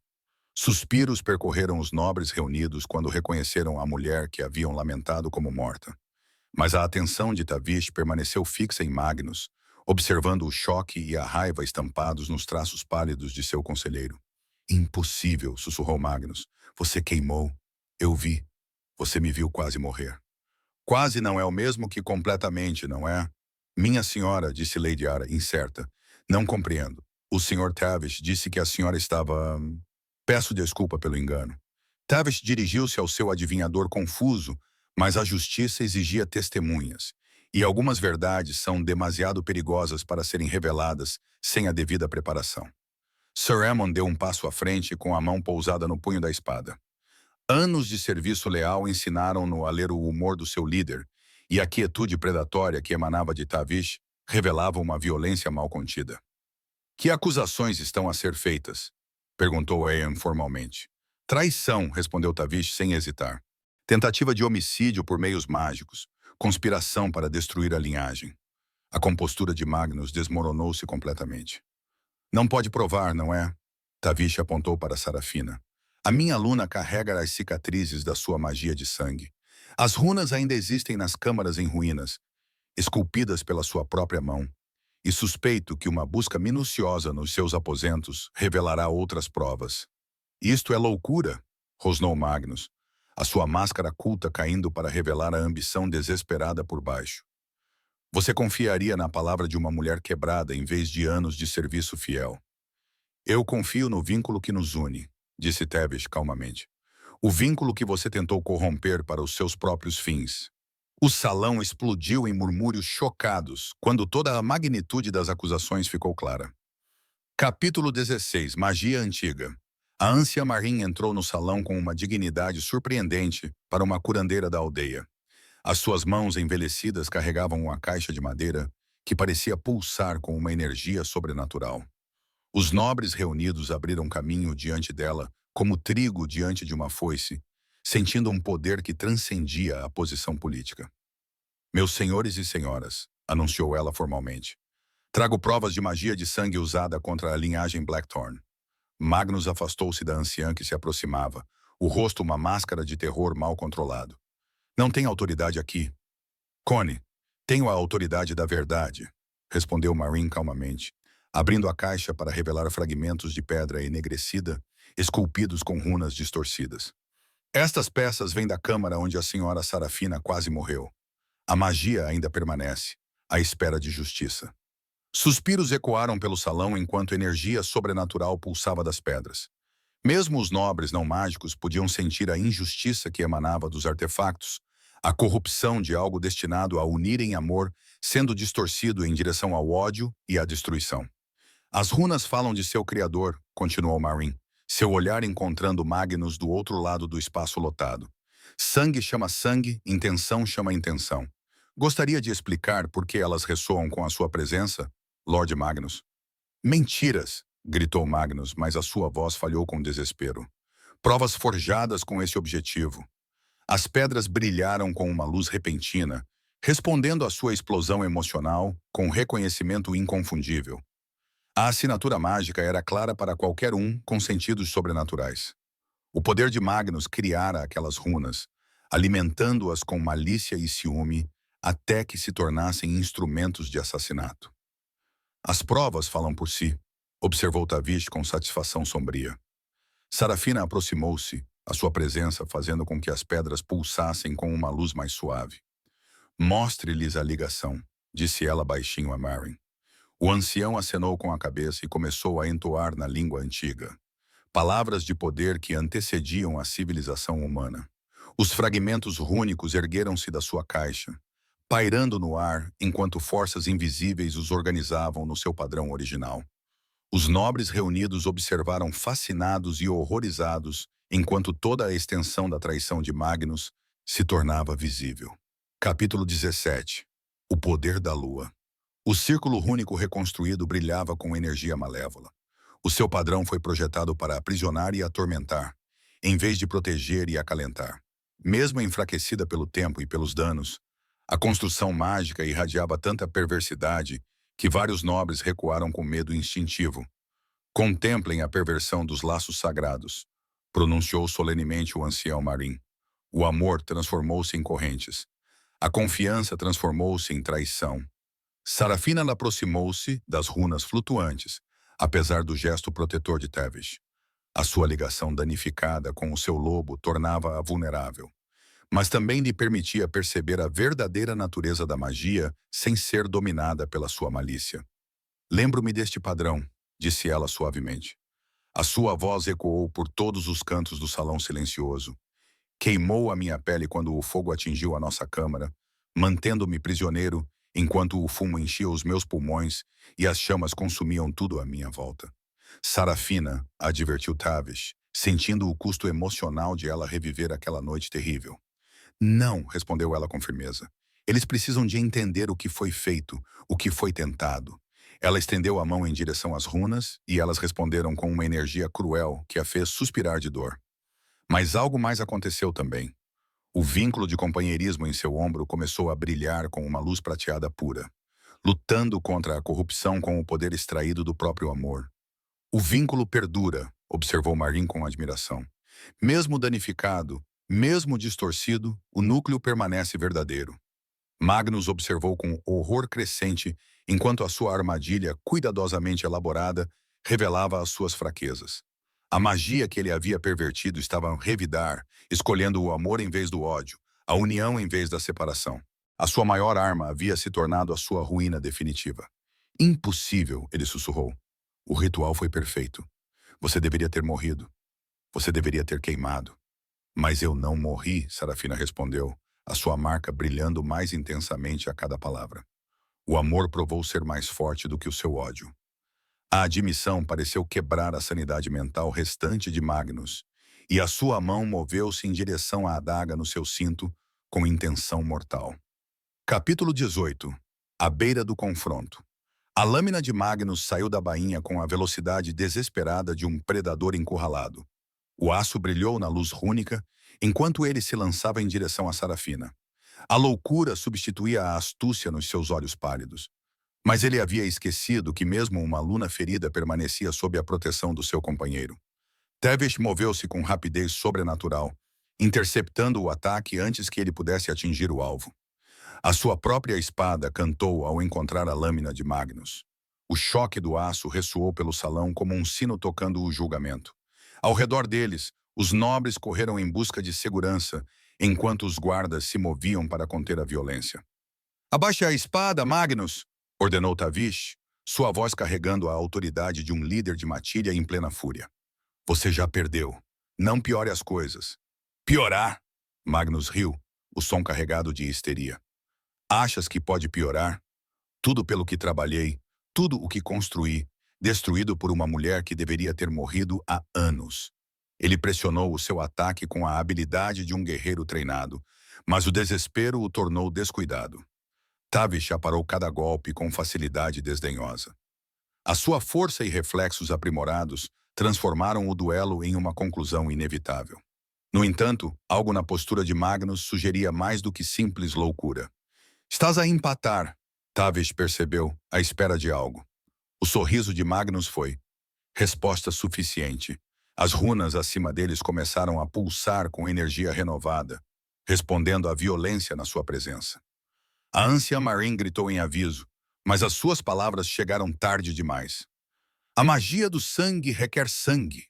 Suspiros percorreram os nobres reunidos quando reconheceram a mulher que haviam lamentado como morta. Mas a atenção de Tavish permaneceu fixa em Magnus, observando o choque e a raiva estampados nos traços pálidos de seu conselheiro. Impossível, sussurrou Magnus. Você queimou. Eu vi. Você me viu quase morrer. Quase não é o mesmo que completamente, não é? Minha senhora, disse Lady Ara, incerta. Não compreendo. O Sr. Tavish disse que a senhora estava... Peço desculpa pelo engano. Tavish dirigiu-se ao seu adivinhador confuso, mas a justiça exigia testemunhas, e algumas verdades são demasiado perigosas para serem reveladas sem a devida preparação. Sir Aemon deu um passo à frente com a mão pousada no punho da espada. Anos de serviço leal ensinaram-no a ler o humor do seu líder, e a quietude predatória que emanava de Tavish revelava uma violência mal contida. Que acusações estão a ser feitas? Perguntou Aeon formalmente. Traição, respondeu Tavish sem hesitar. Tentativa de homicídio por meios mágicos. Conspiração para destruir a linhagem. A compostura de Magnus desmoronou-se completamente. Não pode provar, não é? Tavish apontou para Sarafina. A minha aluna carrega as cicatrizes da sua magia de sangue. As runas ainda existem nas câmaras em ruínas, esculpidas pela sua própria mão. E suspeito que uma busca minuciosa nos seus aposentos revelará outras provas. Isto é loucura, rosnou Magnus, a sua máscara culta caindo para revelar a ambição desesperada por baixo. Você confiaria na palavra de uma mulher quebrada em vez de anos de serviço fiel. Eu confio no vínculo que nos une, disse Tavish calmamente. O vínculo que você tentou corromper para os seus próprios fins. O salão explodiu em murmúrios chocados, quando toda a magnitude das acusações ficou clara. Capítulo 16. Magia Antiga. A Anciã Marin entrou no salão com uma dignidade surpreendente para uma curandeira da aldeia. As suas mãos envelhecidas carregavam uma caixa de madeira que parecia pulsar com uma energia sobrenatural. Os nobres reunidos abriram caminho diante dela, como trigo diante de uma foice, sentindo um poder que transcendia a posição política. Meus senhores e senhoras, anunciou ela formalmente, trago provas de magia de sangue usada contra a linhagem Blackthorn. Magnus afastou-se da anciã que se aproximava, o rosto uma máscara de terror mal controlado. Não tem autoridade aqui. Connie, tenho a autoridade da verdade, respondeu Marin calmamente, abrindo a caixa para revelar fragmentos de pedra enegrecida, esculpidos com runas distorcidas. Estas peças vêm da câmara onde a senhora Sarafina quase morreu. A magia ainda permanece, à espera de justiça. Suspiros ecoaram pelo salão enquanto energia sobrenatural pulsava das pedras. Mesmo os nobres não mágicos podiam sentir a injustiça que emanava dos artefactos, a corrupção de algo destinado a unir em amor, sendo distorcido em direção ao ódio e à destruição. As runas falam de seu criador, continuou Marin, seu olhar encontrando Magnus do outro lado do espaço lotado. Sangue chama sangue, intenção chama intenção. Gostaria de explicar por que elas ressoam com a sua presença, Lord Magnus? Mentiras! Gritou Magnus, mas a sua voz falhou com desespero. Provas forjadas com esse objetivo. As pedras brilharam com uma luz repentina, respondendo à sua explosão emocional com um reconhecimento inconfundível. A assinatura mágica era clara para qualquer um com sentidos sobrenaturais. O poder de Magnus criara aquelas runas, alimentando-as com malícia e ciúme, até que se tornassem instrumentos de assassinato. As provas falam por si, observou Tavish com satisfação sombria. Sarafina aproximou-se, a sua presença fazendo com que as pedras pulsassem com uma luz mais suave. Mostre-lhes a ligação, disse ela baixinho a Maren. O ancião acenou com a cabeça e começou a entoar na língua antiga. Palavras de poder que antecediam a civilização humana. Os fragmentos rúnicos ergueram-se da sua caixa, pairando no ar enquanto forças invisíveis os organizavam no seu padrão original. Os nobres reunidos observaram fascinados e horrorizados enquanto toda a extensão da traição de Magnus se tornava visível. Capítulo 17. O poder da lua. O círculo rúnico reconstruído brilhava com energia malévola. O seu padrão foi projetado para aprisionar e atormentar, em vez de proteger e acalentar. Mesmo enfraquecida pelo tempo e pelos danos, a construção mágica irradiava tanta perversidade que vários nobres recuaram com medo instintivo. Contemplem a perversão dos laços sagrados, pronunciou solenemente o ancião Marin. O amor transformou-se em correntes. A confiança transformou-se em traição. Sarafina aproximou-se das runas flutuantes, apesar do gesto protetor de Tavish. A sua ligação danificada com o seu lobo tornava-a vulnerável, mas também lhe permitia perceber a verdadeira natureza da magia sem ser dominada pela sua malícia. Lembro-me deste padrão, disse ela suavemente. A sua voz ecoou por todos os cantos do salão silencioso. Queimou a minha pele quando o fogo atingiu a nossa câmara, mantendo-me prisioneiro enquanto o fumo enchia os meus pulmões e as chamas consumiam tudo à minha volta. Sarafina, advertiu Tavish, sentindo o custo emocional de ela reviver aquela noite terrível. Não, respondeu ela com firmeza. Eles precisam de entender o que foi feito, o que foi tentado. Ela estendeu a mão em direção às runas e elas responderam com uma energia cruel que a fez suspirar de dor. Mas algo mais aconteceu também. O vínculo de companheirismo em seu ombro começou a brilhar com uma luz prateada pura, lutando contra a corrupção com o poder extraído do próprio amor. O vínculo perdura, observou Marin com admiração. Mesmo danificado, mesmo distorcido, o núcleo permanece verdadeiro. Magnus observou com horror crescente enquanto a sua armadilha, cuidadosamente elaborada, revelava as suas fraquezas. A magia que ele havia pervertido estava a revidar, escolhendo o amor em vez do ódio, a união em vez da separação. A sua maior arma havia se tornado a sua ruína definitiva. Impossível, ele sussurrou. O ritual foi perfeito. Você deveria ter morrido. Você deveria ter queimado. Mas eu não morri, Sarafina respondeu, a sua marca brilhando mais intensamente a cada palavra. O amor provou ser mais forte do que o seu ódio. A admissão pareceu quebrar a sanidade mental restante de Magnus, e a sua mão moveu-se em direção à adaga no seu cinto com intenção mortal. Capítulo 18. À beira do confronto. A lâmina de Magnus saiu da bainha com a velocidade desesperada de um predador encurralado. O aço brilhou na luz rúnica, enquanto ele se lançava em direção a Sarafina. A loucura substituía a astúcia nos seus olhos pálidos. Mas ele havia esquecido que mesmo uma luna ferida permanecia sob a proteção do seu companheiro. Tavish moveu-se com rapidez sobrenatural, interceptando o ataque antes que ele pudesse atingir o alvo. A sua própria espada cantou ao encontrar a lâmina de Magnus. O choque do aço ressoou pelo salão como um sino tocando o julgamento. Ao redor deles, os nobres correram em busca de segurança, enquanto os guardas se moviam para conter a violência. "Abaixe a espada, Magnus!" ordenou Tavish, sua voz carregando a autoridade de um líder de matilha em plena fúria. "Você já perdeu. Não piore as coisas." "Piorar?" Magnus riu, o som carregado de histeria. "Achas que pode piorar? Tudo pelo que trabalhei, tudo o que construí, destruído por uma mulher que deveria ter morrido há anos." Ele pressionou o seu ataque com a habilidade de um guerreiro treinado, mas o desespero o tornou descuidado. Tavish aparou cada golpe com facilidade desdenhosa. A sua força e reflexos aprimorados transformaram o duelo em uma conclusão inevitável. No entanto, algo na postura de Magnus sugeria mais do que simples loucura. Estás a empatar, Tavish percebeu, à espera de algo. O sorriso de Magnus foi resposta suficiente. As runas acima deles começaram a pulsar com energia renovada, respondendo à violência na sua presença. A anciã Marin gritou em aviso, mas as suas palavras chegaram tarde demais. A magia do sangue requer sangue,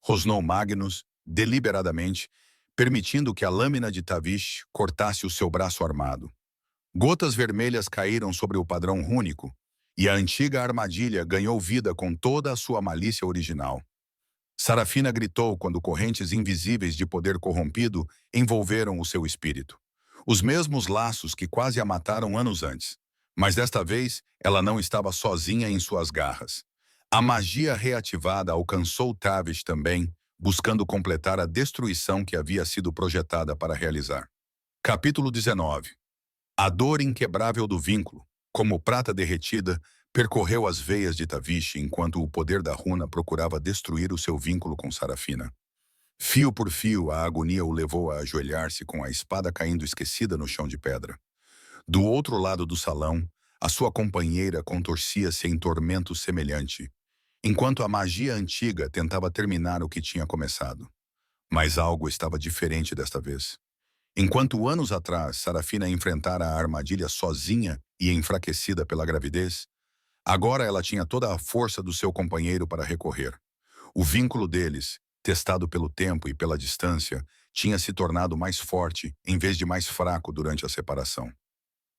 rosnou Magnus, deliberadamente, permitindo que a lâmina de Tavish cortasse o seu braço armado. Gotas vermelhas caíram sobre o padrão rúnico, e a antiga armadilha ganhou vida com toda a sua malícia original. Sarafina gritou quando correntes invisíveis de poder corrompido envolveram o seu espírito. Os mesmos laços que quase a mataram anos antes. Mas desta vez, ela não estava sozinha em suas garras. A magia reativada alcançou Tavish também, buscando completar a destruição que havia sido projetada para realizar. Capítulo 19. A dor inquebrável do vínculo, como prata derretida, percorreu as veias de Tavish enquanto o poder da runa procurava destruir o seu vínculo com Sarafina. Fio por fio, a agonia o levou a ajoelhar-se com a espada caindo esquecida no chão de pedra. Do outro lado do salão, a sua companheira contorcia-se em tormento semelhante, enquanto a magia antiga tentava terminar o que tinha começado. Mas algo estava diferente desta vez. Enquanto anos atrás Sarafina enfrentara a armadilha sozinha e enfraquecida pela gravidez, agora ela tinha toda a força do seu companheiro para recorrer. O vínculo deles, testado pelo tempo e pela distância, tinha se tornado mais forte em vez de mais fraco durante a separação.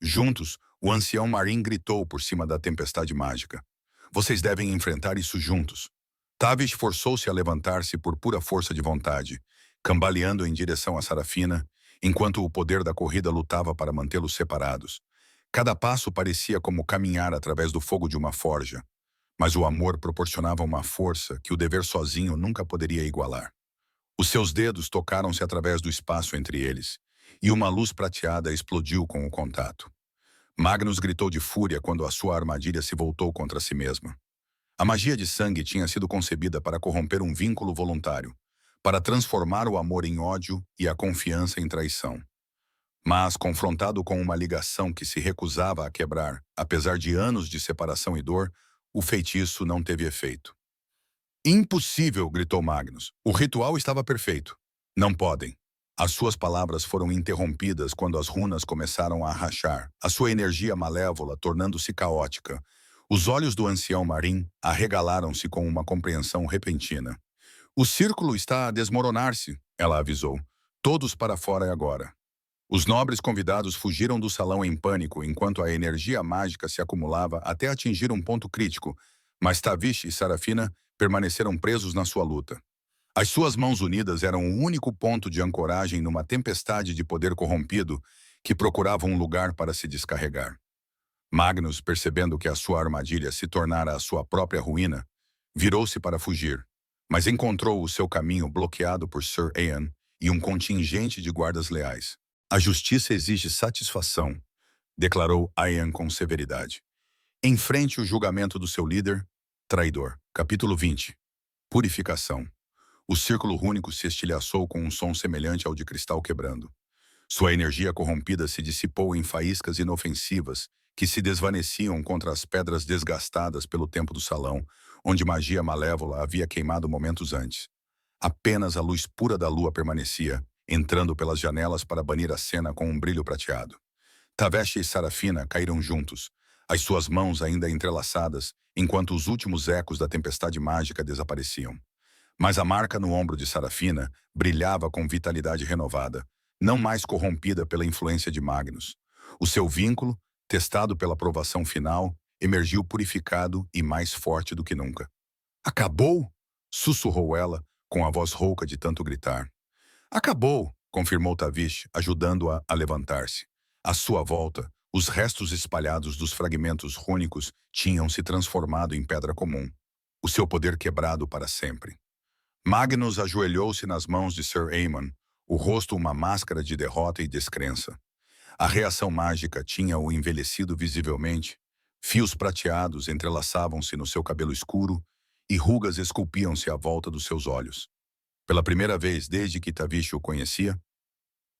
Juntos, o ancião Marin gritou por cima da tempestade mágica. Vocês devem enfrentar isso juntos. Tavish forçou-se a levantar-se por pura força de vontade, cambaleando em direção a Sarafina, enquanto o poder da corrida lutava para mantê-los separados. Cada passo parecia como caminhar através do fogo de uma forja, mas o amor proporcionava uma força que o dever sozinho nunca poderia igualar. Os seus dedos tocaram-se através do espaço entre eles, e uma luz prateada explodiu com o contato. Magnus gritou de fúria quando a sua armadilha se voltou contra si mesma. A magia de sangue tinha sido concebida para corromper um vínculo voluntário, para transformar o amor em ódio e a confiança em traição. Mas, confrontado com uma ligação que se recusava a quebrar, apesar de anos de separação e dor, o feitiço não teve efeito. Impossível, gritou Magnus. O ritual estava perfeito. Não podem. As suas palavras foram interrompidas quando as runas começaram a rachar, a sua energia malévola tornando-se caótica. Os olhos do ancião Marin arregalaram-se com uma compreensão repentina. O círculo está a desmoronar-se, ela avisou. Todos para fora agora. Os nobres convidados fugiram do salão em pânico enquanto a energia mágica se acumulava até atingir um ponto crítico, mas Tavish e Sarafina permaneceram presos na sua luta. As suas mãos unidas eram o único ponto de ancoragem numa tempestade de poder corrompido que procurava um lugar para se descarregar. Magnus, percebendo que a sua armadilha se tornara a sua própria ruína, virou-se para fugir, mas encontrou o seu caminho bloqueado por Sir Ian e um contingente de guardas leais. A justiça exige satisfação, declarou Ian com severidade. Enfrente o julgamento do seu líder, traidor. Capítulo 20. Purificação. O círculo rúnico se estilhaçou com um som semelhante ao de cristal quebrando. Sua energia corrompida se dissipou em faíscas inofensivas que se desvaneciam contra as pedras desgastadas pelo tempo do salão, onde magia malévola havia queimado momentos antes. Apenas a luz pura da lua permanecia, entrando pelas janelas para banir a cena com um brilho prateado. Tavish e Sarafina caíram juntos, as suas mãos ainda entrelaçadas, enquanto os últimos ecos da tempestade mágica desapareciam. Mas a marca no ombro de Sarafina brilhava com vitalidade renovada, não mais corrompida pela influência de Magnus. O seu vínculo, testado pela provação final, emergiu purificado e mais forte do que nunca. Acabou? Sussurrou ela, com a voz rouca de tanto gritar. Acabou, confirmou Tavish, ajudando-a a levantar-se. À sua volta, os restos espalhados dos fragmentos rúnicos tinham se transformado em pedra comum, o seu poder quebrado para sempre. Magnus ajoelhou-se nas mãos de Sir Aemon, o rosto uma máscara de derrota e descrença. A reação mágica tinha-o envelhecido visivelmente, Fios prateados entrelaçavam-se no seu cabelo escuro e rugas esculpiam-se à volta dos seus olhos. Pela primeira vez desde que Tavish o conhecia,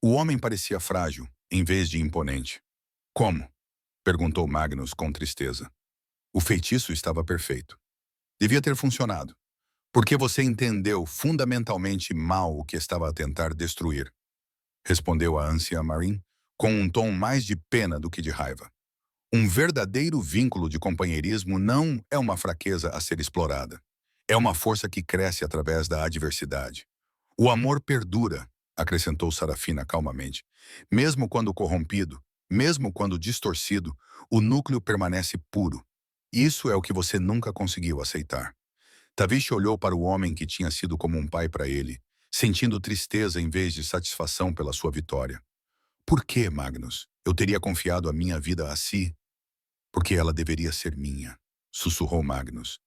o homem parecia frágil, em vez de imponente. Como? Perguntou Magnus com tristeza. O feitiço estava perfeito. Devia ter funcionado. Porque você entendeu fundamentalmente mal o que estava a tentar destruir, respondeu a anciã Marin, com um tom mais de pena do que de raiva. Um verdadeiro vínculo de companheirismo não é uma fraqueza a ser explorada. É uma força que cresce através da adversidade. O amor perdura, acrescentou Sarafina calmamente. Mesmo quando corrompido, mesmo quando distorcido, o núcleo permanece puro. Isso é o que você nunca conseguiu aceitar. Tavish olhou para o homem que tinha sido como um pai para ele, sentindo tristeza em vez de satisfação pela sua vitória. Por que, Magnus? Eu teria confiado a minha vida a si? Porque ela deveria ser minha, sussurrou Magnus.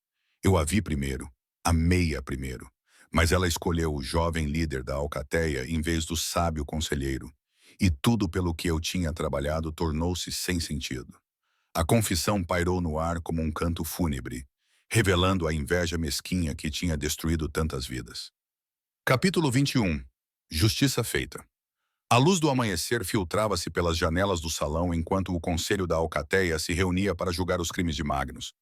Eu a vi primeiro, amei-a primeiro, mas ela escolheu o jovem líder da Alcateia em vez do sábio conselheiro, e tudo pelo que eu tinha trabalhado tornou-se sem sentido. A confissão pairou no ar como um canto fúnebre, revelando a inveja mesquinha que tinha destruído tantas vidas. Capítulo 21. Justiça feita. A luz do amanhecer filtrava-se pelas janelas do salão enquanto o conselho da Alcateia se reunia para julgar os crimes de Magnus.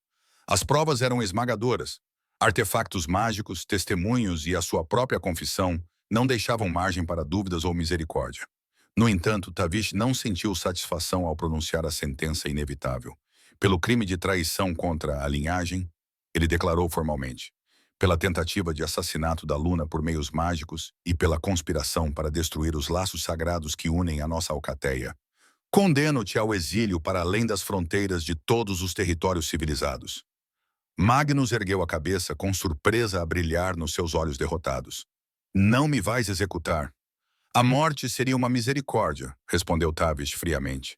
As provas eram esmagadoras. Artefactos mágicos, testemunhos e a sua própria confissão não deixavam margem para dúvidas ou misericórdia. No entanto, Tavish não sentiu satisfação ao pronunciar a sentença inevitável. Pelo crime de traição contra a linhagem, ele declarou formalmente, pela tentativa de assassinato da Luna por meios mágicos e pela conspiração para destruir os laços sagrados que unem a nossa Alcateia, condeno-te ao exílio para além das fronteiras de todos os territórios civilizados. Magnus ergueu a cabeça com surpresa a brilhar nos seus olhos derrotados. Não me vais executar. A morte seria uma misericórdia, respondeu Tavish friamente.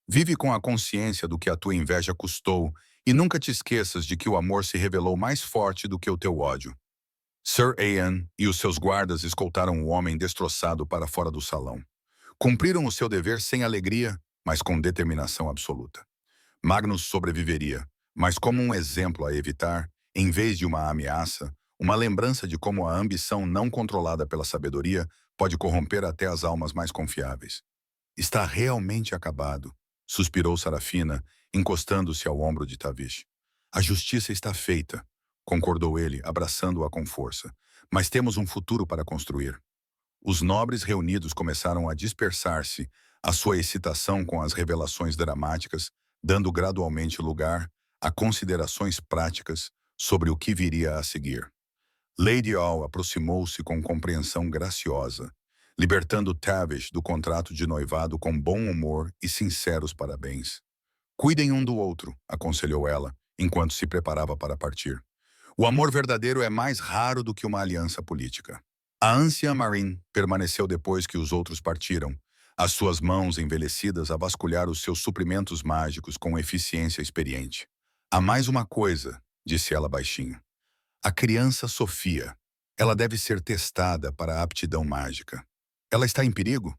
Vive com a consciência do que a tua inveja custou e nunca te esqueças de que o amor se revelou mais forte do que o teu ódio. Sir Ian e os seus guardas escoltaram o homem destroçado para fora do salão. Cumpriram o seu dever sem alegria, mas com determinação absoluta. Magnus sobreviveria, mas como um exemplo a evitar, em vez de uma ameaça, uma lembrança de como a ambição não controlada pela sabedoria pode corromper até as almas mais confiáveis. Está realmente acabado, suspirou Sarafina, encostando-se ao ombro de Tavish. A justiça está feita, concordou ele, abraçando-a com força. Mas temos um futuro para construir. Os nobres reunidos começaram a dispersar-se, a sua excitação com as revelações dramáticas, dando gradualmente lugar a considerações práticas sobre o que viria a seguir. Lady All aproximou-se com compreensão graciosa, libertando Tavish do contrato de noivado com bom humor e sinceros parabéns. Cuidem um do outro, aconselhou ela, enquanto se preparava para partir. O amor verdadeiro é mais raro do que uma aliança política. A anciã Marin permaneceu depois que os outros partiram, as suas mãos envelhecidas a vasculhar os seus suprimentos mágicos com eficiência experiente. Há mais uma coisa, disse ela baixinho. A criança Sofia. Ela deve ser testada para a aptidão mágica. Ela está em perigo?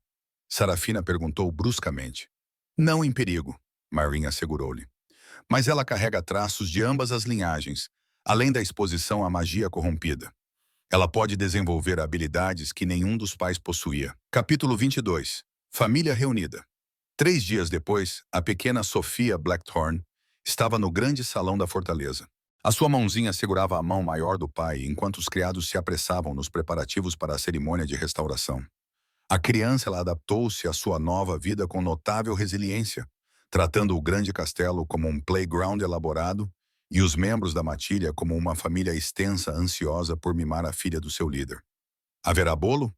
Sarafina perguntou bruscamente. Não em perigo, Marin assegurou-lhe. Mas ela carrega traços de ambas as linhagens, além da exposição à magia corrompida. Ela pode desenvolver habilidades que nenhum dos pais possuía. Capítulo 22. Família reunida. 3 dias depois, a pequena Sofia Blackthorne estava no grande salão da fortaleza. A sua mãozinha segurava a mão maior do pai enquanto os criados se apressavam nos preparativos para a cerimônia de restauração. A criança ela adaptou-se à sua nova vida com notável resiliência, tratando o grande castelo como um playground elaborado e os membros da matilha como uma família extensa ansiosa por mimar a filha do seu líder. Haverá bolo?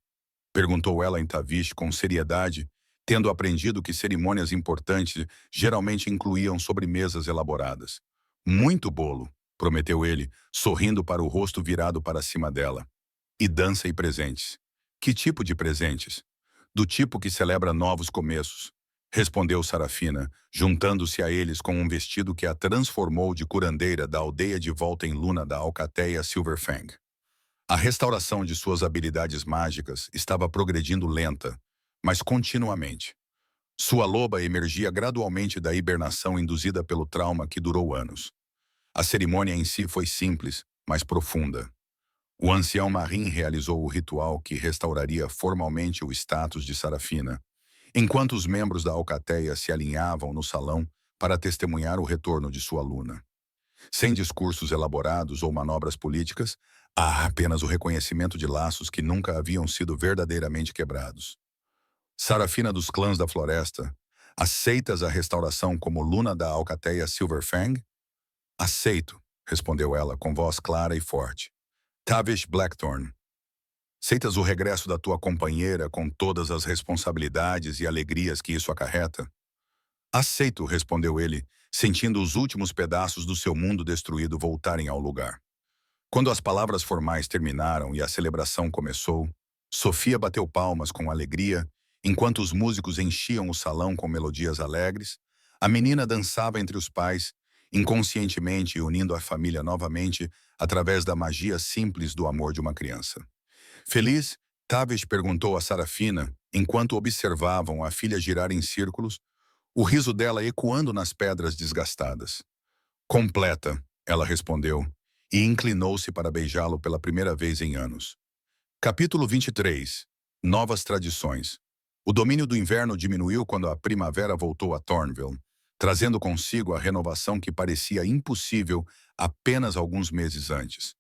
Perguntou ela em Tavish com seriedade, tendo aprendido que cerimônias importantes geralmente incluíam sobremesas elaboradas. Muito bolo, prometeu ele, sorrindo para o rosto virado para cima dela. E dança e presentes. Que tipo de presentes? Do tipo que celebra novos começos, respondeu Sarafina, juntando-se a eles com um vestido que a transformou de curandeira da aldeia de volta em Luna da Alcateia Silverfang. A restauração de suas habilidades mágicas estava progredindo lenta, mas continuamente. Sua loba emergia gradualmente da hibernação induzida pelo trauma que durou anos. A cerimônia em si foi simples, mas profunda. O ancião Marin realizou o ritual que restauraria formalmente o status de Sarafina, enquanto os membros da alcateia se alinhavam no salão para testemunhar o retorno de sua aluna. Sem discursos elaborados ou manobras políticas, há apenas o reconhecimento de laços que nunca haviam sido verdadeiramente quebrados. Sarafina dos clãs da floresta, aceitas a restauração como Luna da alcateia Silverfang? Aceito, respondeu ela com voz clara e forte. Tavish Blackthorn, aceitas o regresso da tua companheira com todas as responsabilidades e alegrias que isso acarreta? Aceito, respondeu ele, sentindo os últimos pedaços do seu mundo destruído voltarem ao lugar. Quando as palavras formais terminaram e a celebração começou, Sofia bateu palmas com alegria, enquanto os músicos enchiam o salão com melodias alegres. A menina dançava entre os pais, inconscientemente unindo a família novamente através da magia simples do amor de uma criança. Feliz, Tavish perguntou a Sarafina, enquanto observavam a filha girar em círculos, o riso dela ecoando nas pedras desgastadas. Completa, ela respondeu, e inclinou-se para beijá-lo pela primeira vez em anos. Capítulo 23. Novas tradições. O domínio do inverno diminuiu quando a primavera voltou a Thornville, trazendo consigo a renovação que parecia impossível apenas alguns meses antes.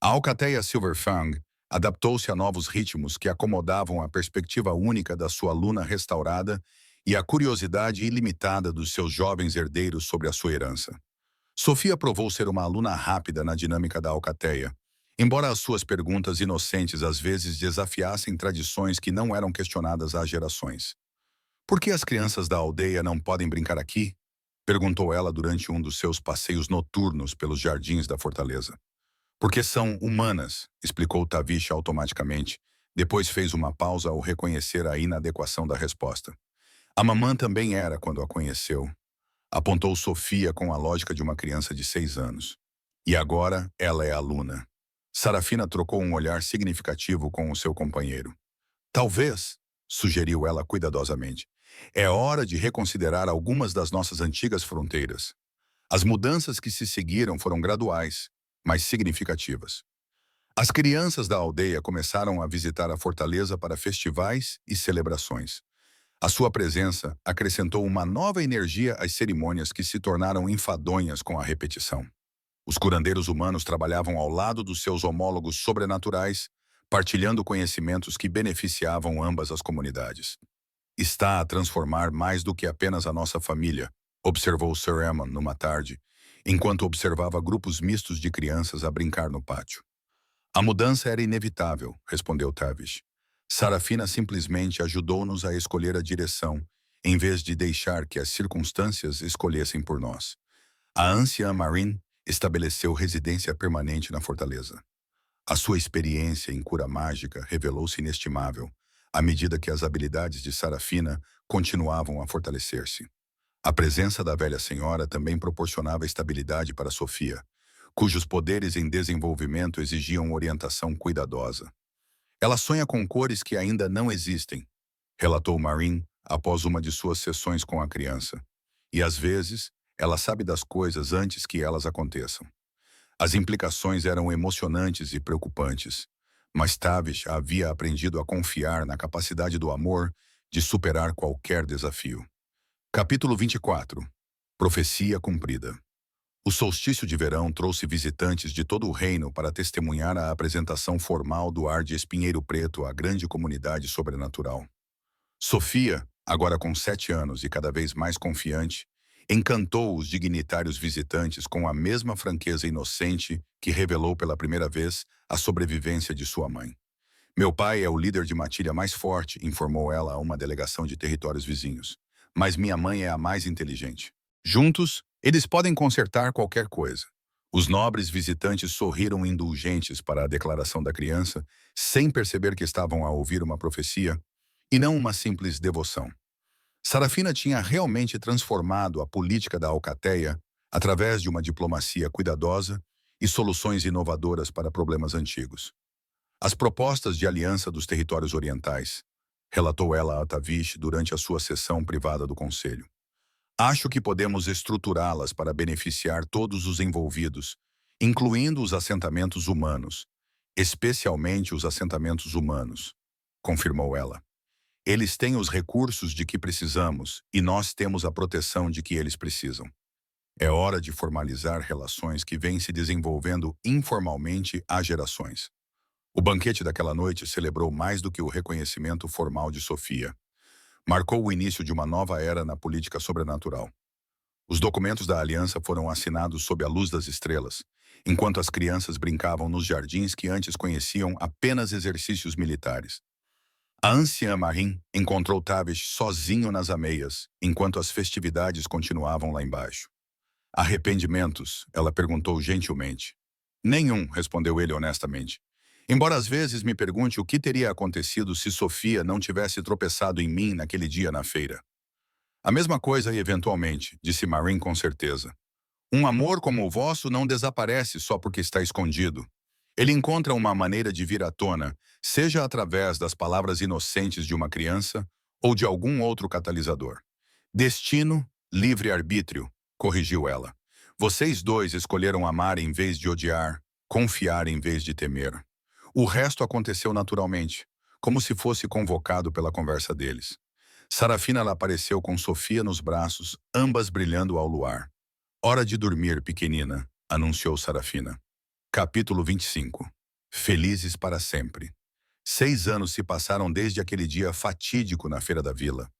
A alcateia Silverfang adaptou-se a novos ritmos que acomodavam a perspectiva única da sua luna restaurada e a curiosidade ilimitada dos seus jovens herdeiros sobre a sua herança. Sofia provou ser uma aluna rápida na dinâmica da alcateia, embora as suas perguntas inocentes às vezes desafiassem tradições que não eram questionadas há gerações. Por que as crianças da aldeia não podem brincar aqui? Perguntou ela durante um dos seus passeios noturnos pelos jardins da fortaleza. Porque são humanas, explicou Tavish automaticamente. Depois fez uma pausa ao reconhecer a inadequação da resposta. A mamã também era quando a conheceu. Apontou Sofia com a lógica de uma criança de 6 anos. E agora ela é aluna. Sarafina trocou um olhar significativo com o seu companheiro. Talvez, sugeriu ela cuidadosamente, é hora de reconsiderar algumas das nossas antigas fronteiras. As mudanças que se seguiram foram graduais, mas significativas. As crianças da aldeia começaram a visitar a fortaleza para festivais e celebrações. A sua presença acrescentou uma nova energia às cerimônias que se tornaram enfadonhas com a repetição. Os curandeiros humanos trabalhavam ao lado dos seus homólogos sobrenaturais, partilhando conhecimentos que beneficiavam ambas as comunidades. Está a transformar mais do que apenas a nossa família, observou Sir Aemon numa tarde, enquanto observava grupos mistos de crianças a brincar no pátio. A mudança era inevitável, respondeu Tavish. Sarafina simplesmente ajudou-nos a escolher a direção, em vez de deixar que as circunstâncias escolhessem por nós. A anciã Marin estabeleceu residência permanente na fortaleza. A sua experiência em cura mágica revelou-se inestimável, à medida que as habilidades de Sarafina continuavam a fortalecer-se. A presença da velha senhora também proporcionava estabilidade para Sofia, cujos poderes em desenvolvimento exigiam orientação cuidadosa. Ela sonha com cores que ainda não existem, relatou Marin após uma de suas sessões com a criança. E às vezes, ela sabe das coisas antes que elas aconteçam. As implicações eram emocionantes e preocupantes, mas Tavish havia aprendido a confiar na capacidade do amor de superar qualquer desafio. Capítulo 24. Profecia cumprida. O solstício de verão trouxe visitantes de todo o reino para testemunhar a apresentação formal do ar de espinheiro preto à grande comunidade sobrenatural. Sofia, agora com 7 anos e cada vez mais confiante, encantou os dignitários visitantes com a mesma franqueza inocente que revelou pela primeira vez a sobrevivência de sua mãe. Meu pai é o líder de matilha mais forte, informou ela a uma delegação de territórios vizinhos. Mas minha mãe é a mais inteligente. Juntos, eles podem consertar qualquer coisa. Os nobres visitantes sorriram indulgentes para a declaração da criança, sem perceber que estavam a ouvir uma profecia, e não uma simples devoção. Sarafina tinha realmente transformado a política da alcateia através de uma diplomacia cuidadosa e soluções inovadoras para problemas antigos. As propostas de aliança dos territórios orientais, relatou ela a Tavish durante a sua sessão privada do conselho. Acho que podemos estruturá-las para beneficiar todos os envolvidos, incluindo os assentamentos humanos, especialmente os assentamentos humanos, confirmou ela. Eles têm os recursos de que precisamos e nós temos a proteção de que eles precisam. É hora de formalizar relações que vêm se desenvolvendo informalmente há gerações. O banquete daquela noite celebrou mais do que o reconhecimento formal de Sofia. Marcou o início de uma nova era na política sobrenatural. Os documentos da aliança foram assinados sob a luz das estrelas, enquanto as crianças brincavam nos jardins que antes conheciam apenas exercícios militares. A anciã Marin encontrou Tavish sozinho nas ameias, enquanto as festividades continuavam lá embaixo. Arrependimentos? Ela perguntou gentilmente. Nenhum, respondeu ele honestamente. Embora às vezes me pergunte o que teria acontecido se Sofia não tivesse tropeçado em mim naquele dia na feira. A mesma coisa e eventualmente, disse Marin com certeza. Um amor como o vosso não desaparece só porque está escondido. Ele encontra uma maneira de vir à tona, seja através das palavras inocentes de uma criança ou de algum outro catalisador. Destino, livre-arbítrio, corrigiu ela. Vocês dois escolheram amar em vez de odiar, confiar em vez de temer. O resto aconteceu naturalmente, como se fosse convocado pela conversa deles. Sarafina apareceu com Sofia nos braços, ambas brilhando ao luar. Hora de dormir, pequenina, anunciou Sarafina. Capítulo 25. Felizes para sempre. 6 anos se passaram desde aquele dia fatídico na Feira da Vila,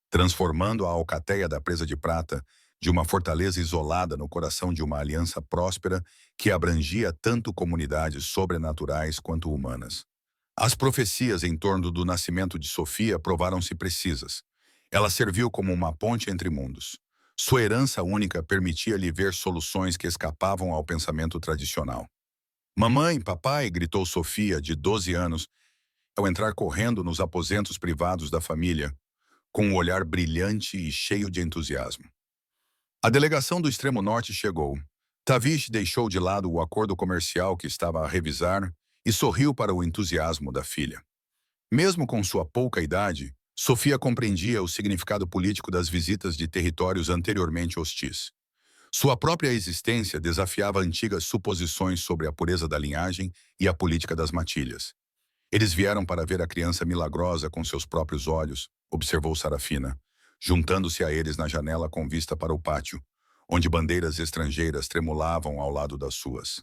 transformando a alcateia da Presa de Prata de uma fortaleza isolada no coração de uma aliança próspera que abrangia tanto comunidades sobrenaturais quanto humanas. As profecias em torno do nascimento de Sofia provaram-se precisas. Ela serviu como uma ponte entre mundos. Sua herança única permitia-lhe ver soluções que escapavam ao pensamento tradicional. Mamãe, papai, gritou Sofia, de 12 anos, ao entrar correndo nos aposentos privados da família, com um olhar brilhante e cheio de entusiasmo. A delegação do Extremo Norte chegou. Tavish deixou de lado o acordo comercial que estava a revisar e sorriu para o entusiasmo da filha. Mesmo com sua pouca idade, Sofia compreendia o significado político das visitas de territórios anteriormente hostis. Sua própria existência desafiava antigas suposições sobre a pureza da linhagem e a política das matilhas. Eles vieram para ver a criança milagrosa com seus próprios olhos, observou Sarafina, juntando-se a eles na janela com vista para o pátio, onde bandeiras estrangeiras tremulavam ao lado das suas.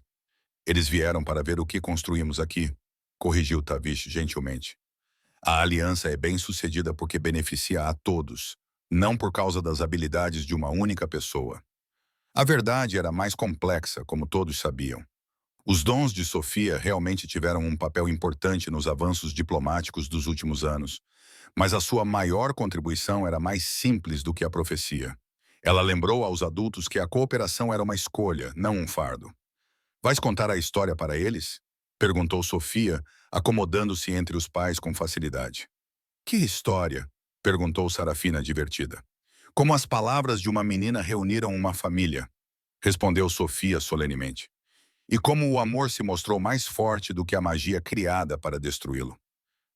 Eles vieram para ver o que construímos aqui, corrigiu Tavish gentilmente. A aliança é bem-sucedida porque beneficia a todos, não por causa das habilidades de uma única pessoa. A verdade era mais complexa, como todos sabiam. Os dons de Sofia realmente tiveram um papel importante nos avanços diplomáticos dos últimos anos, mas a sua maior contribuição era mais simples do que a profecia. Ela lembrou aos adultos que a cooperação era uma escolha, não um fardo. Vais contar a história para eles? Perguntou Sofia, acomodando-se entre os pais com facilidade. Que história? Perguntou Sarafina divertida. Como as palavras de uma menina reuniram uma família, respondeu Sofia solenemente. E como o amor se mostrou mais forte do que a magia criada para destruí-lo.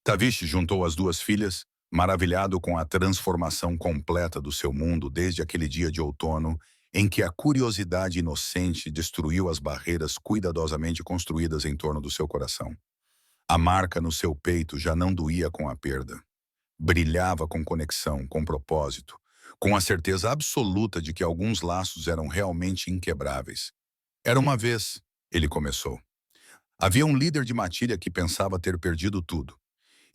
Tavish juntou as duas filhas, maravilhado com a transformação completa do seu mundo desde aquele dia de outono em que a curiosidade inocente destruiu as barreiras cuidadosamente construídas em torno do seu coração. A marca no seu peito já não doía com a perda. Brilhava com conexão, com propósito, com a certeza absoluta de que alguns laços eram realmente inquebráveis. Era uma vez, ele começou. Havia um líder de matilha que pensava ter perdido tudo.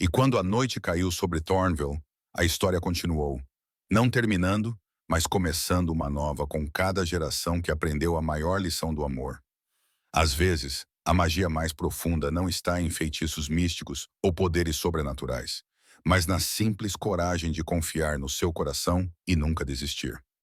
E quando a noite caiu sobre Thornville, a história continuou, não terminando, mas começando uma nova com cada geração que aprendeu a maior lição do amor. Às vezes, a magia mais profunda não está em feitiços místicos ou poderes sobrenaturais, mas na simples coragem de confiar no seu coração e nunca desistir.